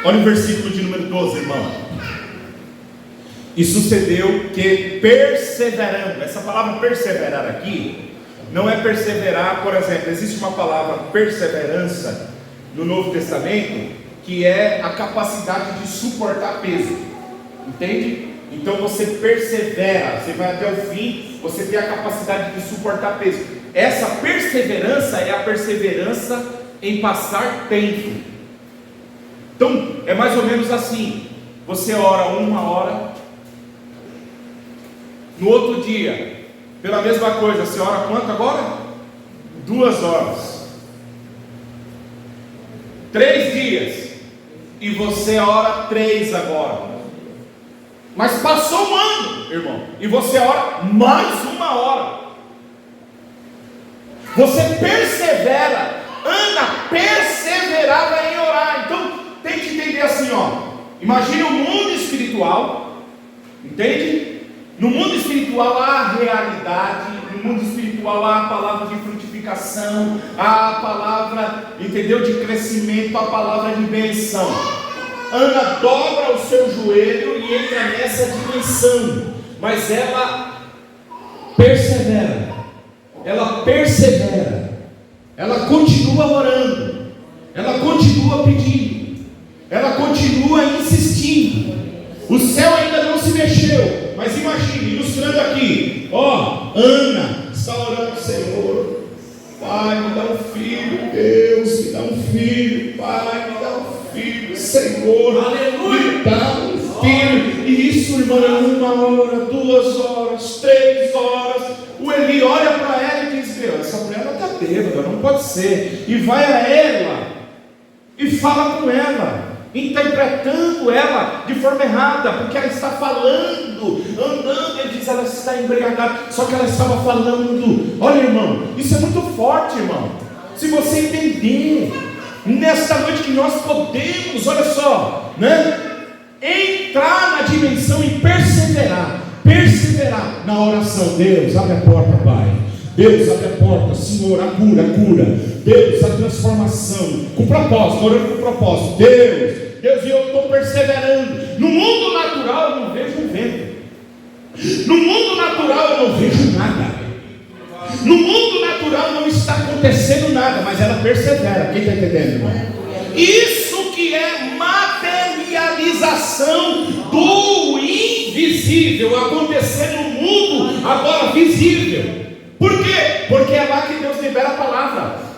Olha o versículo de número 12, irmão. E sucedeu que perseverando, essa palavra perseverar aqui, não é perseverar, por exemplo, existe uma palavra perseverança no Novo Testamento, que é a capacidade de suportar peso, entende? Então você persevera, você vai até o fim, você tem a capacidade de suportar peso. Essa perseverança é a perseverança em passar tempo. Então, é mais ou menos assim, você ora 1 hora, no outro dia, pela mesma coisa, você ora quanto agora? 2 horas, 3 dias, e você ora 3 agora, mas passou um ano, irmão, e você ora mais 1 hora, você persevera, Ana perseverava em orar. Então, tem que entender assim, ó. Imagine o mundo espiritual, entende? No mundo espiritual há a realidade, no mundo espiritual há a palavra de frutificação. multiplicação, a palavra, entendeu, de crescimento, a palavra de benção. Ana dobra o seu joelho e entra nessa dimensão, mas ela persevera, ela continua orando, ela continua pedindo, ela continua insistindo. O céu ainda não se mexeu, mas imagine, ilustrando aqui, Ana está orando: Senhor, Pai, me dá um filho, Deus, me dá um filho, Pai, me dá um filho, Senhor, aleluia, me dá um filho. E isso, irmã, 1 hora, 2 horas, 3 horas, o Eli olha para ela e diz: meu, essa mulher está bêbada, não pode ser. E vai a ela e fala com ela, interpretando ela de forma errada, porque ela está falando, andando, ele diz, ela está embriagada, só que ela estava falando. Olha, irmão, isso é muito forte, irmão. Se você entender, nesta noite que nós podemos, olha só, entrar na dimensão e perseverar na oração. Deus, abre a porta, Pai. Deus, abre a porta, Senhor, a cura. Deus, a transformação, com propósito, orando com propósito. Deus, e eu estou perseverando. No mundo natural eu não vejo um vento, no mundo natural eu não vejo nada, no mundo natural não está acontecendo nada, mas ela persevera. Quem está entendendo, irmão? Isso que é materialização do invisível acontecer no mundo agora visível. Por quê? Porque é lá que Deus libera a palavra.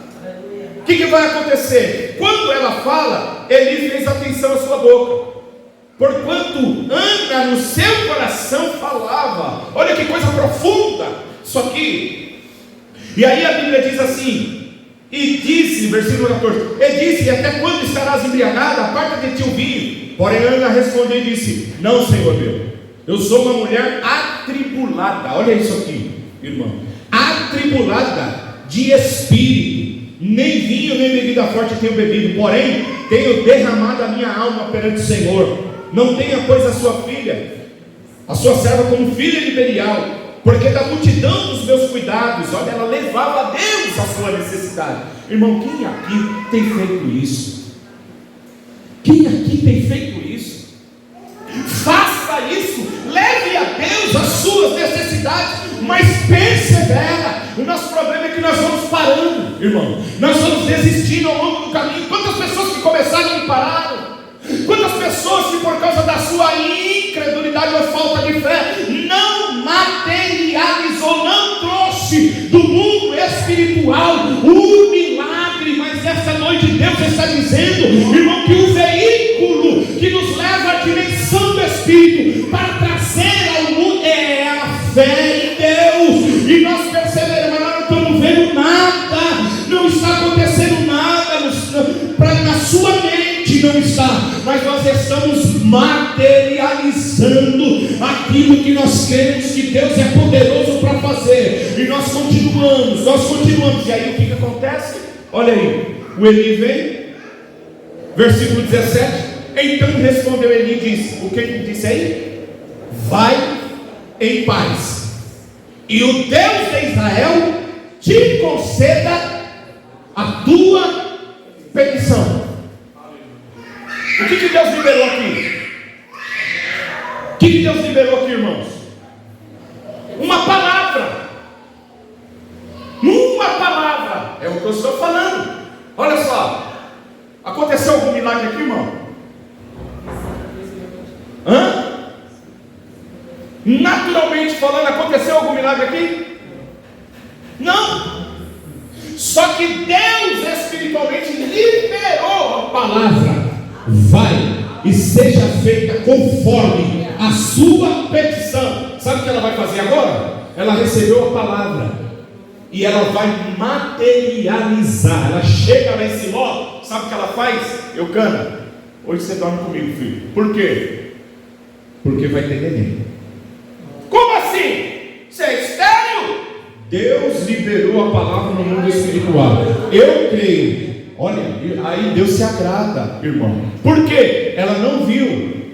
O que vai acontecer? Quando ela fala, Eli fez atenção à sua boca, porquanto Ana no seu coração falava. Olha que coisa profunda isso aqui. E aí a Bíblia diz assim: e disse, versículo 14, e disse: até quando estarás embriagada? Aparta de ti o vinho. Porém Ana respondeu e disse: não, Senhor meu, eu sou uma mulher atribulada. Olha isso aqui, irmão, atribulada de espírito, nem vinho nem bebida forte tenho bebido, porém tenho derramado a minha alma perante o Senhor. Não tenha, pois, a sua filha, a sua serva, como filha de Belial, porque da multidão dos meus cuidados, olha, ela levava a Deus a sua necessidade. Irmão, quem aqui tem feito isso? Quem aqui tem feito isso? Faça isso, leve a Deus as suas necessidades, mas persevera. O nosso problema é que nós vamos parando, irmão, nós vamos desistindo ao longo do caminho. Quantas pessoas que começaram e pararam? Quantas pessoas que por causa da sua incredulidade ou falta de fé não materializou, não trouxe do mundo espiritual o milagre? Mas essa noite Deus está dizendo, irmão, que o veículo que nos leva à dimensão do Espírito para trazer ao mundo é a fé em Deus. E nós percebemos, mas nós não estamos vendo nada, não está acontecendo nada na sua mente, não está, mas nós estamos materializando aquilo que nós cremos que Deus é poderoso para fazer, e nós continuamos, e aí o que acontece? Olha aí, o Eli vem, versículo 17, então respondeu Eli e disse, o que ele disse aí? Vai em paz, e o Deus de Israel te conceda a tua petição. O que Deus liberou aqui? O que Deus liberou aqui, irmãos? Uma palavra. Uma palavra. É o que eu estou falando. Olha só. Aconteceu algum milagre aqui, irmão? Naturalmente falando, aconteceu algum milagre aqui? Não. Só que Deus espiritualmente liberou a palavra. Vai e seja feita conforme a sua petição. Sabe o que ela vai fazer agora? Ela recebeu a palavra e ela vai materializar. Ela chega lá em Siló. Sabe o que ela faz? Eucana, hoje você dorme comigo, filho. Por quê? Porque vai ter neném. Como assim? Você é estéril? Deus liberou a palavra no mundo espiritual. Eu creio. Olha, aí Deus se agrada, irmão. Por quê? Ela não viu,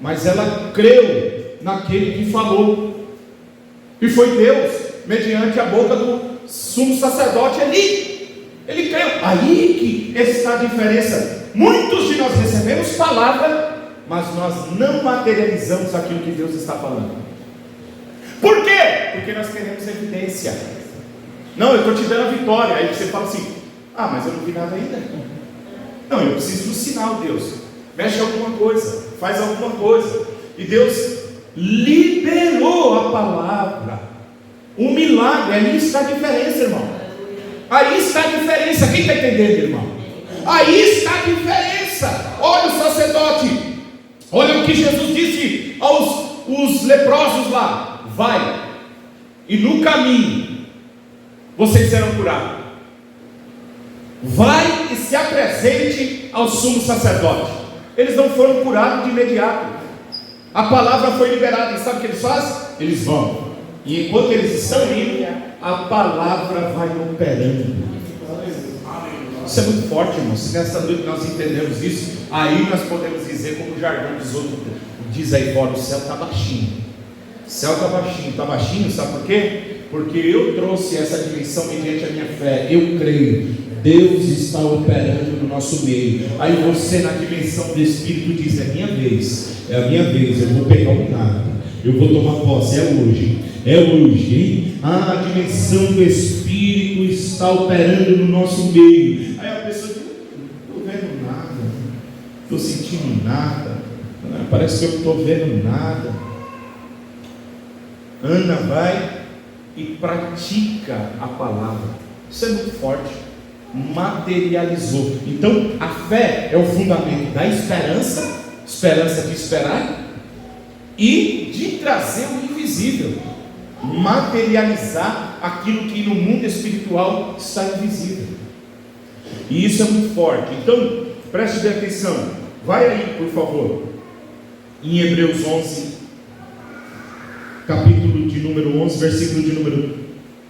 mas ela creu naquele que falou. E foi Deus, mediante a boca do sumo sacerdote ali, ele creu. Aí que está a diferença. Muitos de nós recebemos palavra, mas nós não materializamos aquilo que Deus está falando. Por quê? Porque nós queremos evidência. Não, eu estou te dando a vitória. Aí você fala assim: ah, mas eu não vi nada ainda. Não, eu preciso do sinal, Deus. Mexe alguma coisa, faz alguma coisa. E Deus liberou a palavra. Um milagre. Aí está a diferença, irmão. Aí está a diferença. Quem está entendendo, irmão? Aí está a diferença. Olha o sacerdote. Olha o que Jesus disse aos os leprosos lá: vai, e no caminho vocês serão curados. Vai e se apresente ao sumo sacerdote. Eles não foram curados de imediato. A palavra foi liberada. E sabe o que eles fazem? Eles vão. E enquanto eles estão indo, a palavra vai operando. Isso é muito forte, irmão. Se nessa noite nós entendemos isso, aí nós podemos dizer, como o jargão dos outros diz aí fora: o céu está baixinho. O céu está baixinho. Está baixinho, sabe por quê? Porque eu trouxe essa dimensão mediante a minha fé. Eu creio. Deus está operando no nosso meio. Aí você, na dimensão do Espírito, diz: é minha vez, é a minha vez, eu vou pegar um nada, eu vou tomar posse, é hoje, hein? A dimensão do Espírito está operando no nosso meio. Aí a pessoa diz: não estou vendo nada, não estou sentindo nada, parece que eu não estou vendo nada. Ana vai e pratica a palavra. Isso é muito forte. Materializou. Então a fé é o fundamento da esperança, esperança de esperar, e de trazer o invisível, materializar aquilo que no mundo espiritual está invisível. E isso é muito forte. Então preste bem atenção. Vai aí, por favor, em Hebreus 11, capítulo de número 11, versículo de número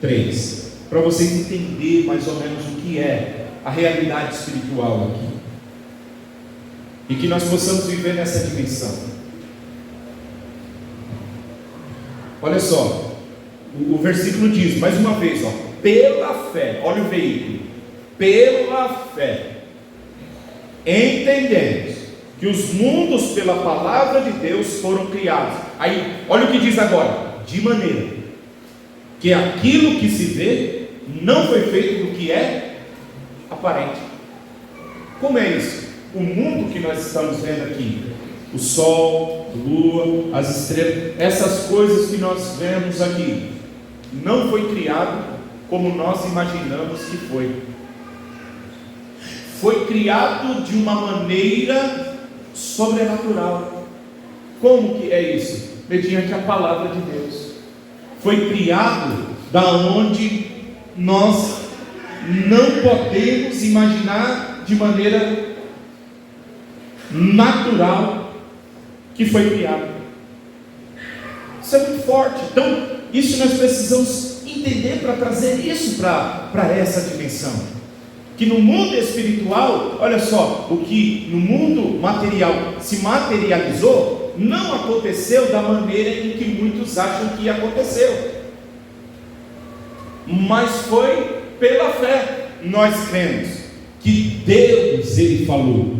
3, para vocês entenderem mais ou menos o que é a realidade espiritual aqui, e que nós possamos viver nessa dimensão. Olha só, o versículo diz, mais uma vez, pela fé, olha o veículo, pela fé, entendemos que os mundos pela palavra de Deus foram criados. Aí, olha o que diz agora: de maneira que aquilo que se vê não foi feito do que é aparente. Como é isso? O mundo que nós estamos vendo aqui, o sol, a lua, as estrelas, essas coisas que nós vemos aqui, não foi criado como nós imaginamos que foi. Foi criado de uma maneira sobrenatural. Como que é isso? Mediante a palavra de Deus. Foi criado da onde nós não podemos imaginar de maneira natural que foi criado. Isso é muito forte. Então, isso nós precisamos entender para trazer isso para essa dimensão. Que no mundo espiritual, olha só, o que no mundo material se materializou, não aconteceu da maneira em que muitos acham que aconteceu, mas foi pela fé. Nós cremos que Deus, Ele falou,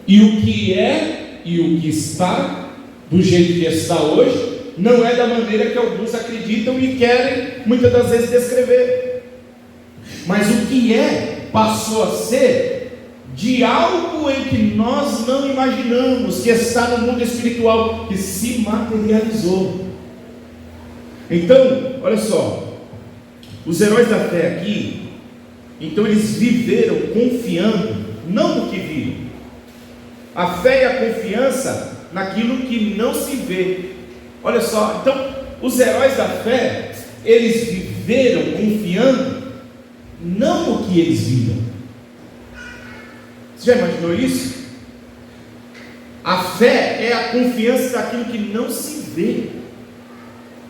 e o que é e o que está do jeito que está hoje não é da maneira que alguns acreditam e querem muitas das vezes descrever, mas o que é passou a ser de algo em que nós não imaginamos, que está no mundo espiritual, que se materializou. Então, olha só, os heróis da fé aqui, então eles viveram confiando, não no que viram. A fé e a confiança naquilo que não se vê. Olha só, então os heróis da fé, eles viveram confiando não no que eles viram. Você já imaginou isso? A fé é a confiança daquilo que não se vê.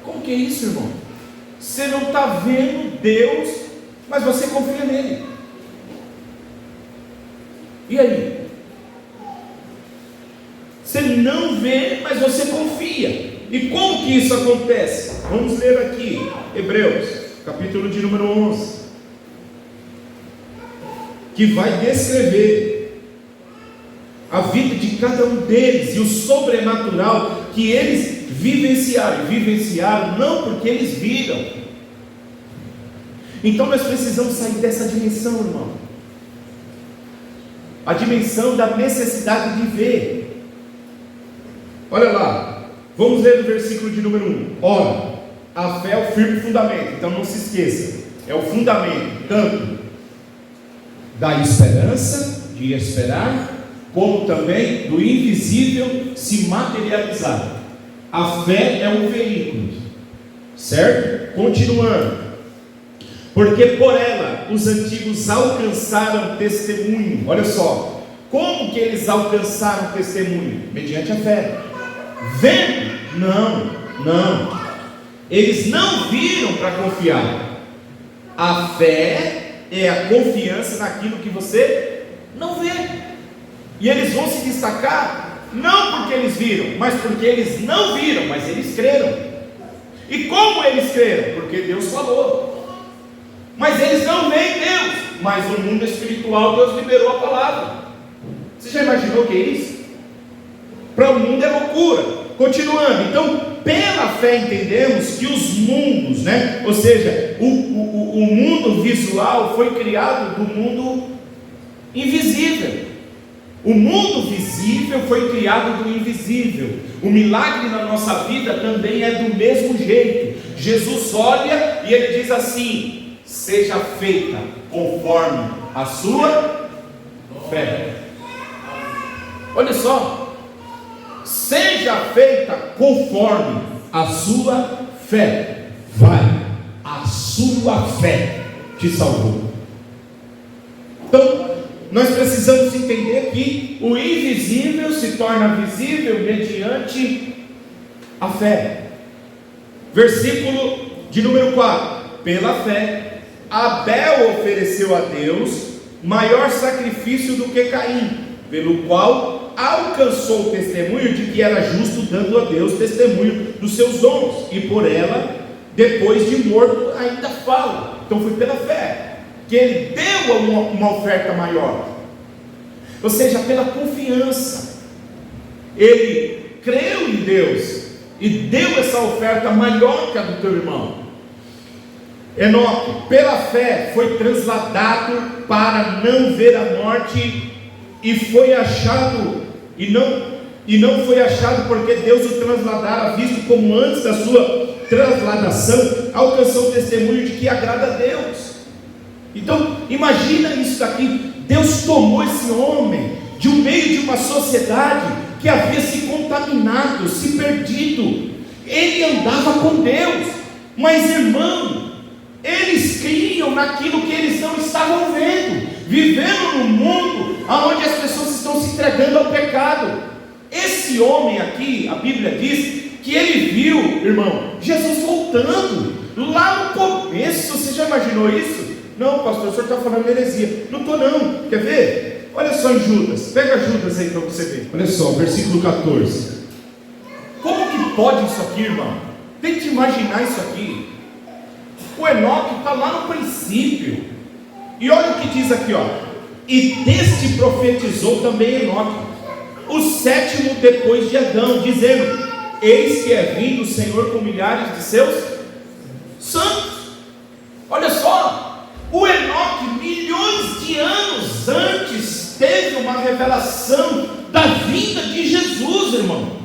Como que é isso, irmão? Você não está vendo Deus, mas você confia nele. E aí? Você não vê, mas você confia. E como que isso acontece? Vamos ler aqui, Hebreus, capítulo de número 11, que vai descrever a vida de cada um deles e o sobrenatural que eles vivenciaram não porque eles viram. Então nós precisamos sair dessa dimensão, irmão, a dimensão da necessidade de ver. Olha lá, vamos ler o versículo de número 1. Ora, a fé é o firme fundamento, então não se esqueça, é o fundamento tanto da esperança, de esperar, como também do invisível se materializar. A fé é um veículo, certo? Continuando, porque por ela os antigos alcançaram testemunho. Olha só, como que eles alcançaram testemunho? Mediante a fé. Vendo? Não. Eles não viram para confiar. A fé é a confiança naquilo que você não vê. E eles vão se destacar, não porque eles viram, mas porque eles não viram, mas eles creram. E como eles creram? Porque Deus falou. Mas eles não veem Deus, mas no mundo espiritual Deus liberou a palavra. Você já imaginou o que é isso? Para o mundo é loucura. Continuando, então pela fé entendemos que os mundos, ou seja, o mundo visual foi criado do mundo invisível. O mundo visível foi criado do invisível. O milagre na nossa vida também é do mesmo jeito. Jesus olha e ele diz assim: seja feita conforme a sua fé. Olha só, seja feita conforme a sua fé. Vai, a sua fé te salvou. Então nós precisamos entender que o invisível se torna visível mediante a fé. Versículo de número 4: pela fé Abel ofereceu a Deus maior sacrifício do que Caim, pelo qual alcançou o testemunho de que era justo, dando a Deus testemunho dos seus dons, e por ela, depois de morto, ainda fala. Então foi pela fé que ele deu uma oferta maior, ou seja, pela confiança. Ele creu em Deus e deu essa oferta maior que a do teu irmão. Enoque, pela fé, foi trasladado para não ver a morte, e foi achado, e não foi achado porque Deus o trasladara, visto como antes da sua trasladação alcançou o testemunho de que agrada a Deus. Então imagina isso aqui: Deus tomou esse homem de um meio de uma sociedade que havia se contaminado, se perdido. Ele andava com Deus, mas irmão, eles criam naquilo que eles não estavam vendo, vivendo num mundo onde as pessoas estão se entregando ao pecado. Esse homem aqui, a Bíblia diz que ele viu, irmão, Jesus voltando lá no começo. Você já imaginou isso? Não, pastor, o senhor está falando heresia. Não estou não, quer ver? Olha só em Judas, pega Judas aí para você ver. Olha só, versículo 14. Como que pode isso aqui, irmão? Tente imaginar isso aqui. O Enoque está lá no princípio, e olha o que diz aqui, ó: e deste profetizou também Enoque, o sétimo depois de Adão, dizendo: eis que é vindo o Senhor com milhares de seus santos. Olha só, o Enoque, milhões de anos antes, teve uma revelação da vinda de Jesus, irmão.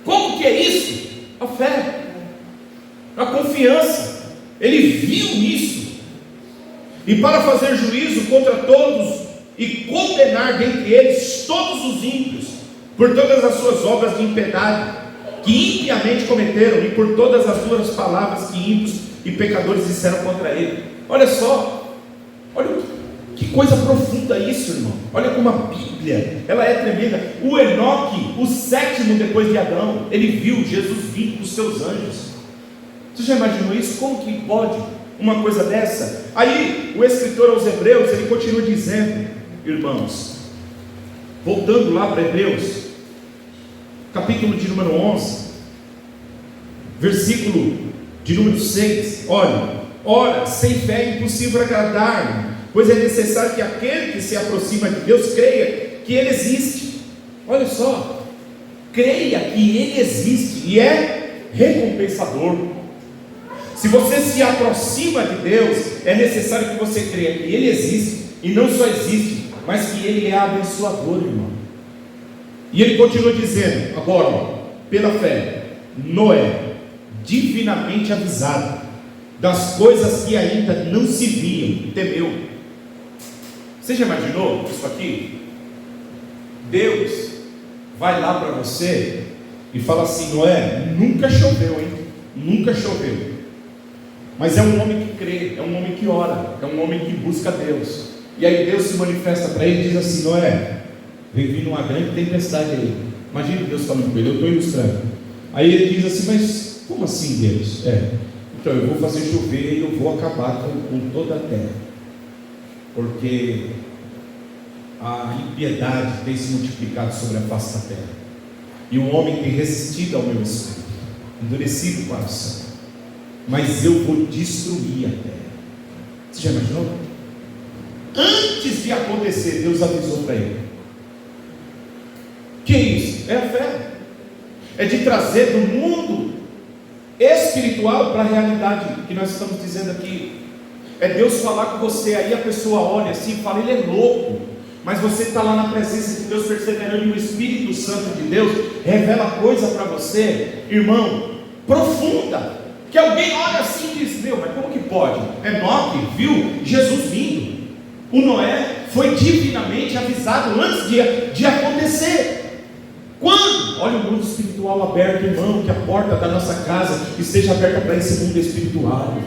Como que é isso? A fé, a confiança. Ele viu isso, e para fazer juízo contra todos e condenar dentre eles todos os ímpios, por todas as suas obras de impiedade que impiamente cometeram, e por todas as duras palavras que ímpios e pecadores disseram contra ele. Olha só, olha que coisa profunda isso, irmão. Olha como a Bíblia, ela é tremenda. O Enoque, o sétimo depois de Adão, ele viu Jesus vir com os seus anjos. Você já imaginou isso? Como que pode uma coisa dessa? Aí o escritor aos Hebreus, ele continua dizendo, irmãos, voltando lá para Hebreus, capítulo de número 11, versículo de número 6, olha: Ora, sem fé é impossível agradar-lhe, pois é necessário que aquele que se aproxima de Deus creia que Ele existe. Olha só, creia que Ele existe e é recompensador. Se você se aproxima de Deus, é necessário que você creia que Ele existe, e não só existe, mas que Ele é abençoador, irmão. E ele continua dizendo, agora, ó, pela fé, Noé, divinamente avisado das coisas que ainda não se viam, temeu. Você já imaginou isso aqui? Deus vai lá para você e fala assim: Noé, nunca choveu, hein? Nunca choveu. Mas é um homem que crê, é um homem que ora, é um homem que busca Deus. E aí Deus se manifesta para ele e diz assim: Noé, vem vindo uma grande tempestade aí. Imagina Deus falando com ele, eu estou ilustrando. Aí ele diz assim: mas como assim, Deus? Então eu vou fazer chover e eu vou acabar com toda a terra, porque a impiedade tem se multiplicado sobre a face da terra, e o homem tem resistido ao meu espírito, endurecido o coração, mas eu vou destruir a terra. Você já imaginou? Antes de acontecer, Deus avisou para ele. Que é isso? É a fé. É de trazer do mundo espiritual para a realidade que nós estamos dizendo aqui. É Deus falar com você, aí a pessoa olha assim e fala: ele é louco. Mas você está lá na presença de Deus, perseverando, e o Espírito Santo de Deus revela coisa para você, irmão, profunda, que alguém olha assim e diz: meu, mas como que pode? Enoque viu Jesus vindo. O Noé foi divinamente avisado antes de acontecer. Quando? Olha o mundo espiritual aberto, irmão, que a porta da nossa casa esteja aberta para esse mundo espiritual,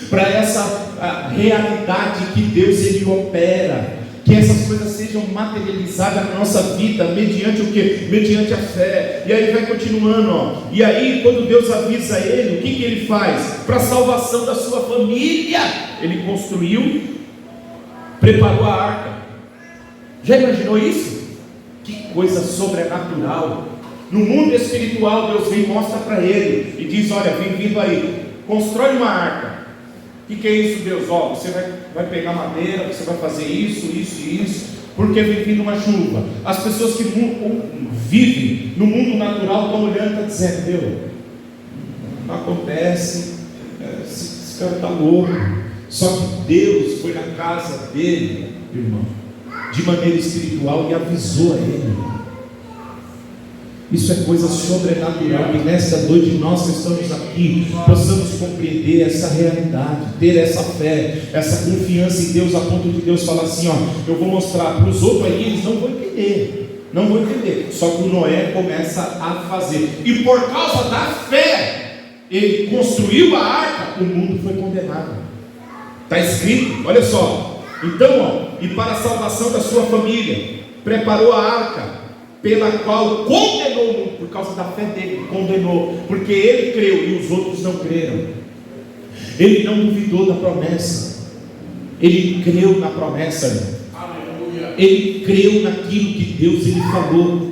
para essa realidade que Deus ele opera, que essas coisas sejam materializadas na nossa vida, mediante o que? Mediante a fé. E aí vai continuando, ó. E aí quando Deus avisa ele, o que ele faz? Para a salvação da sua família, ele construiu, preparou a arca. Já imaginou isso? Que coisa sobrenatural. No mundo espiritual, Deus vem e mostra para ele e diz: olha, vem vindo aí, constrói uma arca. O que é isso, Deus? Ó, você vai pegar madeira, você vai fazer isso, isso e isso, porque vem vindo uma chuva. As pessoas que vivem no mundo natural estão olhando e estão dizendo: meu, não acontece, esse cara está louco. Só que Deus foi na casa dele, irmão, de maneira espiritual, e avisou a ele. Isso é coisa sobrenatural, e nesta noite nós que estamos aqui possamos compreender essa realidade, ter essa fé, essa confiança em Deus, a ponto de Deus falar assim: ó, eu vou mostrar para os outros aí, eles não vão entender, só que o Noé começa a fazer, e por causa da fé, ele construiu a arca, o mundo foi condenado. Está escrito, olha só. Então, ó, e para a salvação da sua família, preparou a arca, pela qual condenou o mundo. Por causa da fé dele, condenou, porque ele creu e os outros não creram. Ele não duvidou da promessa, ele creu na promessa, irmão. Aleluia. Ele creu naquilo que Deus ele falou.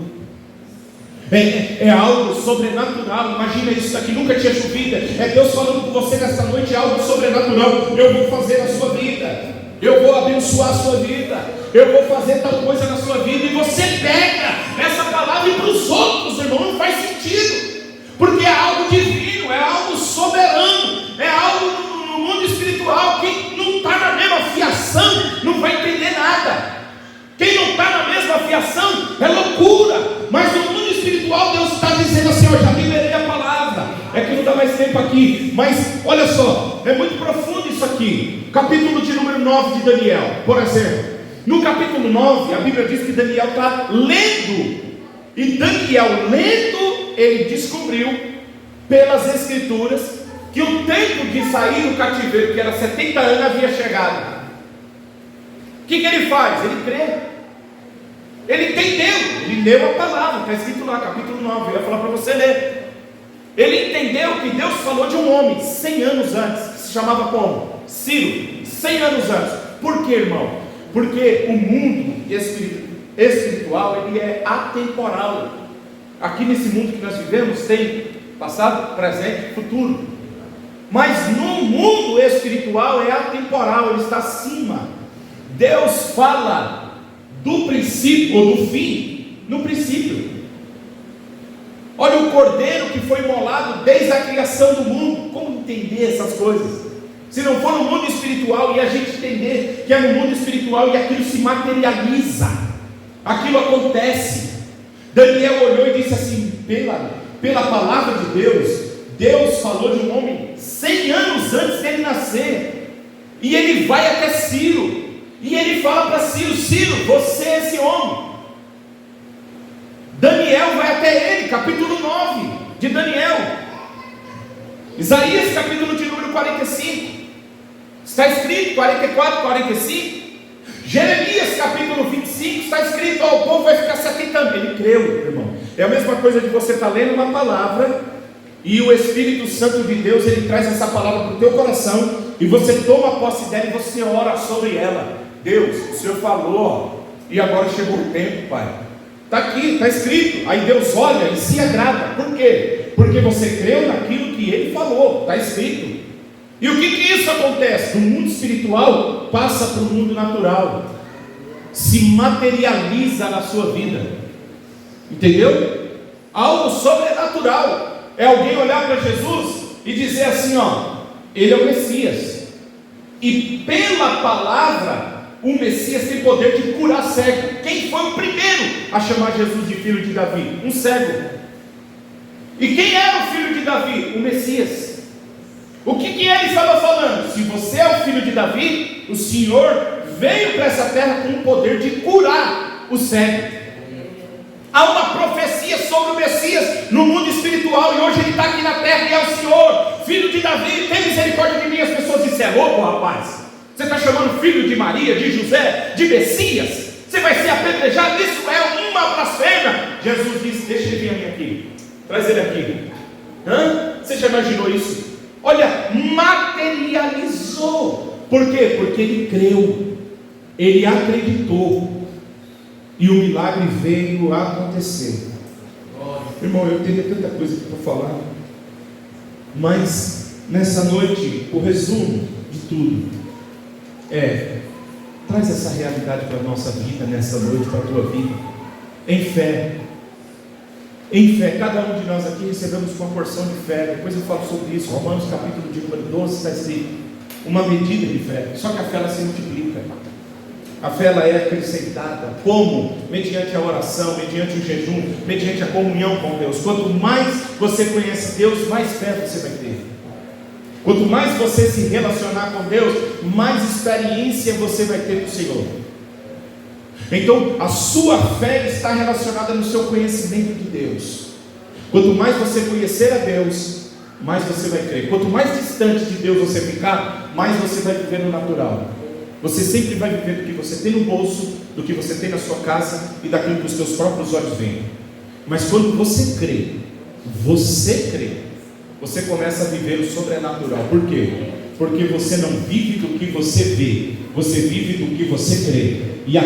É algo sobrenatural. Imagina isso daqui, nunca tinha chovido. É Deus falando com você nessa noite, é algo sobrenatural. Eu vou fazer na sua vida, eu vou abençoar a sua vida, eu vou fazer tal coisa na sua vida. E você pega essa palavra e para os outros, irmão, não faz sentido, porque é algo divino, é algo soberano, é algo no mundo espiritual. Quem não está na mesma fiação não vai entender nada. Quem não está na mesma fiação é loucura. Mas no mundo espiritual Deus está dizendo assim: eu já liberei a palavra. É que não dá mais tempo aqui, mas olha só, é muito profundo isso aqui. Capítulo de número 9 de Daniel, por exemplo. No capítulo 9, a Bíblia diz que Daniel está lendo, e Daniel lendo, ele descobriu pelas escrituras que o tempo de sair do cativeiro, que era 70 anos, havia chegado. O que ele faz? Ele crê, ele entendeu, ele leu a palavra, está escrito lá, capítulo 9, eu ia falar para você ler. Ele entendeu que Deus falou de um homem 100 anos antes, que se chamava como? Ciro, 100 anos antes. Por quê, irmão? Porque o mundo espiritual, ele é atemporal. Aqui nesse mundo que nós vivemos tem passado, presente e futuro. Mas no mundo espiritual é atemporal, ele está acima. Deus fala do princípio ou do fim no princípio. Olha o cordeiro que foi imolado desde a criação do mundo. Como entender essas coisas? Se não for no mundo espiritual e a gente entender que é no mundo espiritual e aquilo se materializa, aquilo acontece. Daniel olhou e disse assim: pela palavra de Deus, Deus falou de um homem 100 anos antes dele nascer, e ele vai até Ciro, e ele fala para Ciro: Ciro, você é esse homem. Daniel vai até ele, capítulo 9 de Daniel. Isaías, capítulo de número 45, está escrito 44, 45. Jeremias, capítulo 25, está escrito: ó, o povo vai ficar se atentando. Ele creu, irmão. É a mesma coisa de você estar lendo uma palavra e o Espírito Santo de Deus, ele traz essa palavra para o teu coração, e você toma posse dela e você ora sobre ela. Deus, o Senhor falou, e agora chegou o tempo, Pai. Está aqui, está escrito. Aí Deus olha e se agrada. Por quê? Porque você creu naquilo que Ele falou, está escrito. E o que isso acontece? No mundo espiritual passa para o mundo natural, se materializa na sua vida. Entendeu? Algo sobrenatural. É alguém olhar para Jesus e dizer assim: ó, Ele é o Messias, e pela palavra o Messias tem poder de curar cego. Quem foi o primeiro a chamar Jesus de filho de Davi? Um cego. E quem era o filho de Davi? O Messias. O que ele estava falando? Se você é o filho de Davi, o Senhor veio para essa terra com o poder de curar o cego. Há uma profecia sobre o Messias no mundo espiritual, e hoje ele está aqui na terra, e é o Senhor, filho de Davi, tem misericórdia de mim. As pessoas dizem: é louco, rapaz, você está chamando filho de Maria, de José, de Messias, você vai ser apedrejado, isso é uma blasfêmia. Jesus disse: deixa ele vir aqui, traz ele aqui. Você já imaginou isso? Olha, materializou. Por quê? Porque ele creu, ele acreditou, e o milagre veio a acontecer. Irmão, eu teria tanta coisa para falar, mas nessa noite o resumo de tudo é: traz essa realidade para a nossa vida nessa noite, para a tua vida, em fé. Em fé, cada um de nós aqui recebemos uma porção de fé. Depois eu falo sobre isso. Romanos capítulo de número 12 está escrito uma medida de fé. Só que a fé, ela se multiplica. A fé, ela é acrescentada. Como? Mediante a oração, mediante o jejum, mediante a comunhão com Deus. Quanto mais você conhece Deus, mais fé você vai ter. Quanto mais você se relacionar com Deus, mais experiência você vai ter com o Senhor. Então a sua fé está relacionada no seu conhecimento de Deus. Quanto mais você conhecer a Deus, mais você vai crer. Quanto mais distante de Deus você ficar, mais você vai viver no natural. Você sempre vai viver do que você tem no bolso, do que você tem na sua casa e daquilo que os teus próprios olhos veem. Mas quando você crê, você começa a viver o sobrenatural. Por quê? Porque você não vive do que você vê, você vive do que você crê. E a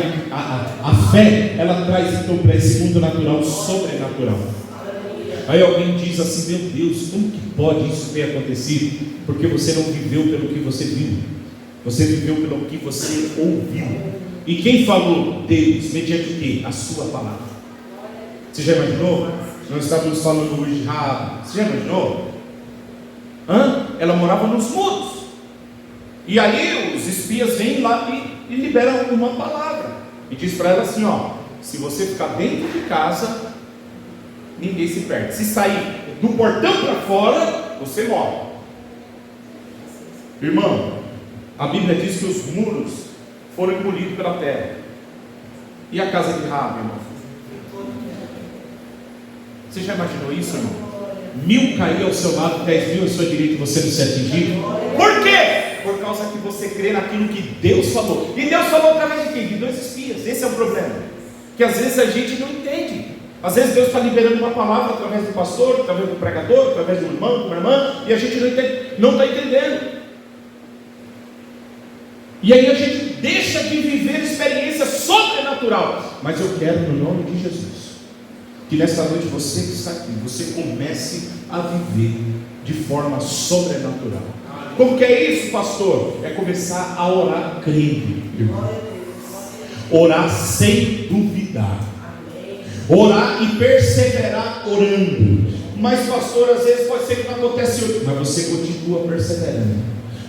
fé, ela traz então para esse mundo natural o sobrenatural. Aí alguém diz assim: meu Deus, como que pode isso ter acontecido? Porque você não viveu pelo que você viu, você viveu pelo que você ouviu. E quem falou? Deus, mediante o quê? A sua palavra. Você já imaginou? Nós estávamos falando hoje de Raabe. Você já imaginou? Ela morava nos muros, e aí os espias vêm lá e liberam uma palavra, e diz para ela assim: ó, se você ficar dentro de casa, ninguém se perde. Se sair do portão para fora, você morre. Irmão, a Bíblia diz que os muros foram engolidos pela terra. E a casa de Raabe, irmão? Você já imaginou isso, irmão? 1000 cair ao seu lado, 10.000 à sua direita, e você não ser atingido. Por quê? Por causa que você crê naquilo que Deus falou. E Deus falou através de quem? De 2 espias. Esse é o problema, que às vezes a gente não entende. Às vezes Deus está liberando uma palavra através do pastor, através do pregador, através do irmão, de uma irmã, e a gente não está entendendo. E aí a gente deixa de viver experiência sobrenatural. Mas eu quero, no nome de Jesus, que nesta noite você que está aqui, você comece a viver de forma sobrenatural. Como que é isso, pastor? É começar a orar crendo, irmão. Orar sem duvidar. Orar e perseverar orando. Mas, pastor, às vezes pode ser que não acontece hoje. Mas você continua perseverando.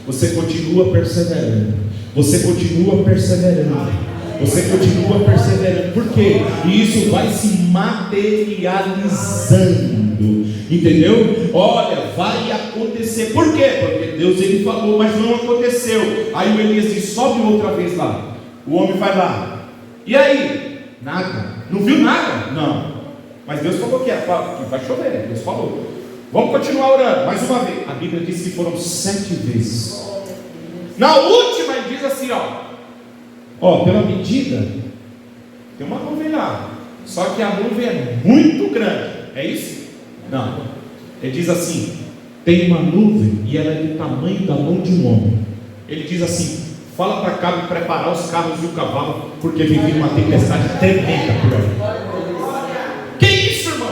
Você continua perseverando. Você continua perseverando. Você continua perseverando. Por quê? E isso vai se materializando. Entendeu? Olha, vai acontecer. Por quê? Porque Deus ele falou, mas não aconteceu. Aí o Elias diz: sobe outra vez lá. O homem vai lá. E aí? Nada. Não viu nada? Não. Mas Deus falou que vai chover. Deus falou. Vamos continuar orando. Mais uma vez. A Bíblia diz que foram 7 vezes. Na última ele diz assim, pela medida, tem uma nuvem lá. Só que a nuvem é muito grande. É isso? Não. Ele diz assim: tem uma nuvem e ela é do tamanho da mão de um homem. Ele diz assim: fala para cá preparar os carros e o cavalo, porque vem vir uma tempestade tremenda por aí. Que isso, irmão?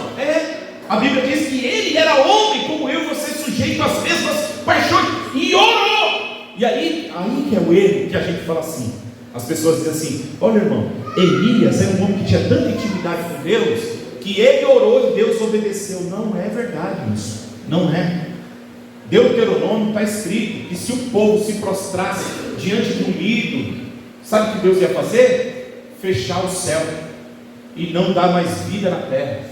A Bíblia diz que ele era homem como eu, você sujeito às mesmas paixões, e orou. E aí que é o erro que a gente fala assim. As pessoas dizem assim: olha, irmão, Elias era um homem que tinha tanta intimidade com Deus, que ele orou e Deus obedeceu. Não é verdade isso. Não é. Deuteronômio está escrito que se o povo se prostrasse diante de um ídolo, sabe o que Deus ia fazer? Fechar o céu e não dar mais vida na terra.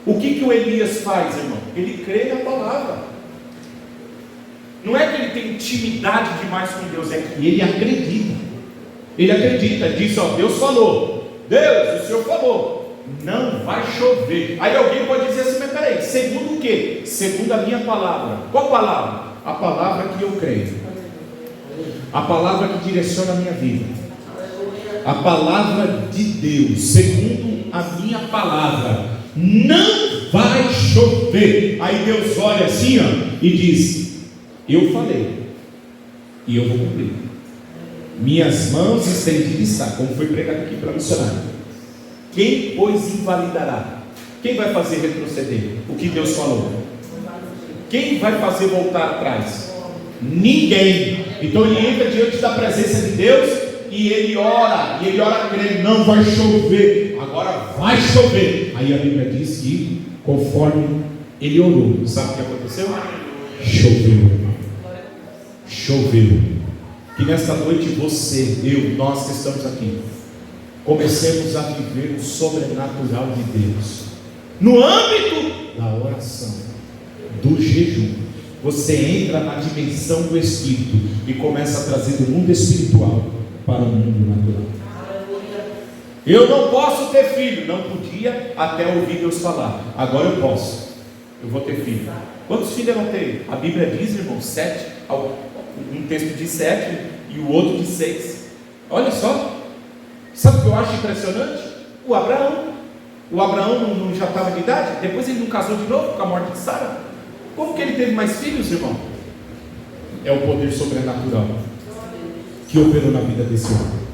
O que o Elias faz, irmão? Ele crê na palavra. Não é que ele tem intimidade demais com Deus, é que ele acredita. Ele acredita, diz: Deus falou, Deus, o Senhor falou, não vai chover. Aí alguém pode dizer assim: mas peraí, segundo o quê? Segundo a minha palavra. Qual palavra? A palavra que eu creio, a palavra que direciona a minha vida, a palavra de Deus. Segundo a minha palavra, não vai chover. Aí Deus olha assim e diz: eu falei e eu vou cumprir. Minhas mãos estendidas está, como foi pregado aqui para missionário. Quem, pois, invalidará? Quem vai fazer retroceder o que Deus falou? Quem vai fazer voltar atrás? Ninguém. Então ele entra diante da presença de Deus e ele ora crendo: não vai chover. Agora vai chover. Aí a Bíblia diz que conforme ele orou, sabe o que aconteceu? Choveu. Que nesta noite você, eu, nós que estamos aqui, comecemos a viver o sobrenatural de Deus no âmbito da oração, do jejum. Você entra na dimensão do Espírito e começa a trazer do mundo espiritual para o mundo natural. Eu não posso ter filho. Não podia até ouvir Deus falar. Agora eu posso. Eu vou ter filho. Quantos filhos eu não tenho? A Bíblia diz, irmão, 7. Um texto diz 7 e o outro diz 6. Olha só. Sabe o que eu acho impressionante? O Abraão não já estava de idade? Depois ele não casou de novo com a morte de Sara? Como que ele teve mais filhos, irmão? É o poder sobrenatural que operou na vida desse homem.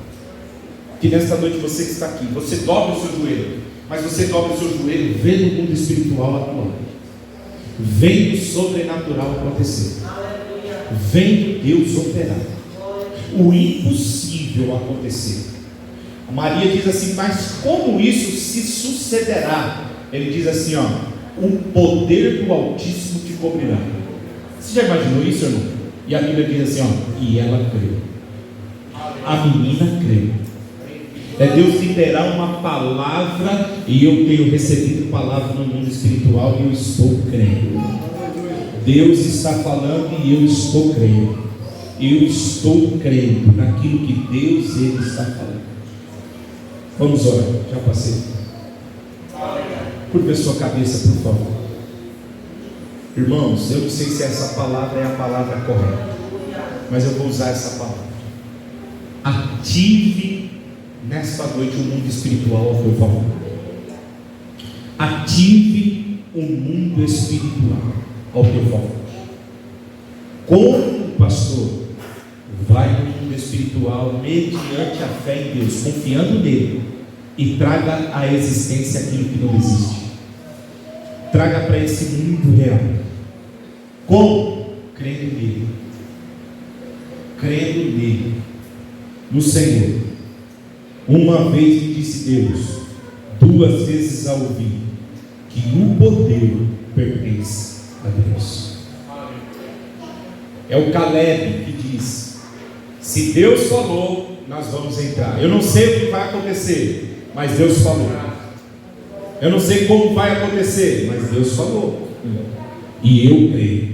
Que nesta noite você que está aqui, você dobra o seu joelho, mas você dobra o seu joelho vendo o mundo espiritual atuar, vendo o sobrenatural acontecer, vendo Deus operar, o impossível acontecer. A Maria diz assim: mas como isso se sucederá? Ele diz assim: o poder do Altíssimo te cobrirá. Você já imaginou isso, irmão? E a Bíblia diz assim: e ela creu. A menina creu. É Deus liberar uma palavra, e eu tenho recebido palavra no mundo espiritual e eu estou crendo. Deus está falando e eu estou crendo. Eu estou crendo naquilo que Deus ele está falando. Vamos orar, já passei. Curva a sua cabeça, por favor. Irmãos, eu não sei se essa palavra é a palavra correta, mas eu vou usar essa palavra. Ative nesta noite o mundo espiritual ao teu favor. Ative o mundo espiritual ao teu favor. Como o pastor vai no mundo espiritual mediante a fé em Deus, confiando nele, e traga à existência aquilo que não existe. Traga para esse mundo real Como? Crendo nele. Crendo nele, no Senhor. Uma vez me disse Deus, 2 vezes a ouvir, que o poder pertence a Deus. É o Caleb que diz: se Deus falou, nós vamos entrar. Eu não sei o que vai acontecer, mas Deus falou. Eu não sei como vai acontecer, mas Deus falou. E eu creio.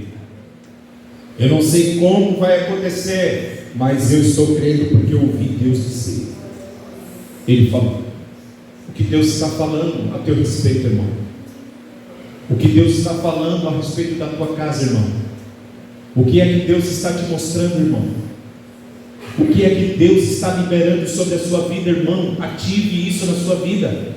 Eu não sei como vai acontecer, mas eu estou crendo porque eu ouvi Deus dizer. Ele falou. O que Deus está falando a teu respeito, irmão? O que Deus está falando a respeito da tua casa, irmão? O que é que Deus está te mostrando, irmão? O que é que Deus está liberando sobre a sua vida, irmão? Ative isso na sua vida.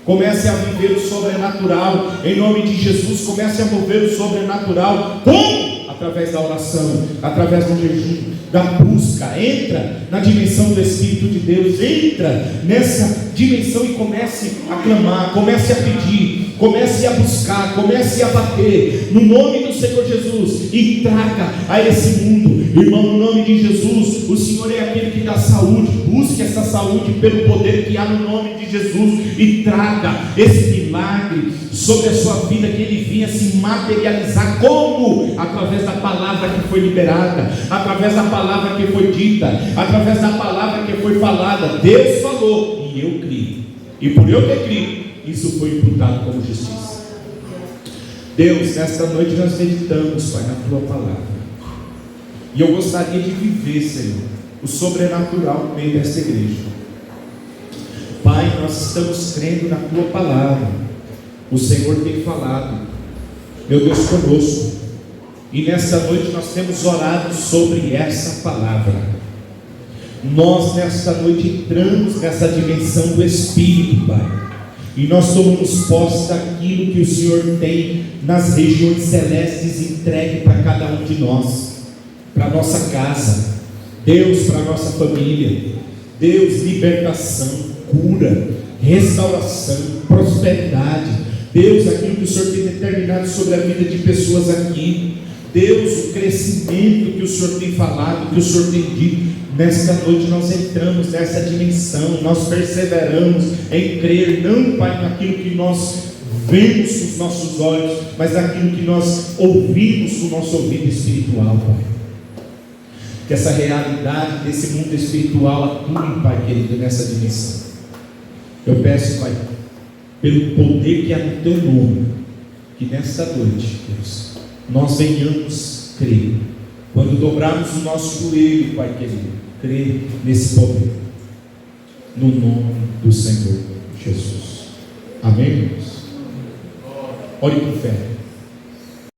Comece a viver o sobrenatural. Em nome de Jesus, comece a mover o sobrenatural. Como? Através da oração, através do jejum, da busca. Entra na dimensão do Espírito de Deus. Entra nessa dimensão e comece a clamar, comece a pedir, comece a buscar, comece a bater no nome do Senhor Jesus e traga a esse mundo, irmão, no nome de Jesus. O Senhor é aquele que dá saúde. Busque essa saúde pelo poder que há no nome de Jesus e traga esse milagre sobre a sua vida, que ele vinha se materializar. Como? Através da palavra que foi liberada, através da palavra que foi dita, através da palavra que foi falada. Deus falou e eu criei, e por eu ter crido, isso foi imputado como justiça. Deus, nesta noite nós meditamos, Pai, na tua palavra, e eu gostaria de viver, Senhor, o sobrenatural no meio desta igreja. Pai, nós estamos crendo na tua palavra. O Senhor tem falado, meu Deus, conosco, e nesta noite nós temos orado sobre essa palavra. Nós nesta noite entramos nessa dimensão do Espírito, Pai, e nós tomamos posse daquilo que o Senhor tem nas regiões celestes entregue para cada um de nós, para a nossa casa, Deus, para a nossa família. Deus, libertação, cura, restauração, prosperidade. Deus, aquilo que o Senhor tem determinado sobre a vida de pessoas aqui. Deus, o crescimento que o Senhor tem falado, que o Senhor tem dito. Nesta noite nós entramos nessa dimensão, nós perseveramos em crer, não, Pai, naquilo que nós vemos com os nossos olhos, mas naquilo que nós ouvimos com o nosso ouvido espiritual, Pai. Que essa realidade desse mundo espiritual atue, Pai querido, nessa dimensão. Eu peço, Pai, pelo poder que há no teu nome, que nesta noite, Deus, nós venhamos crer. Quando dobrarmos o nosso joelho, Pai querido, crer nesse poder, no nome do Senhor Jesus. Amém, irmãos? Ore com fé.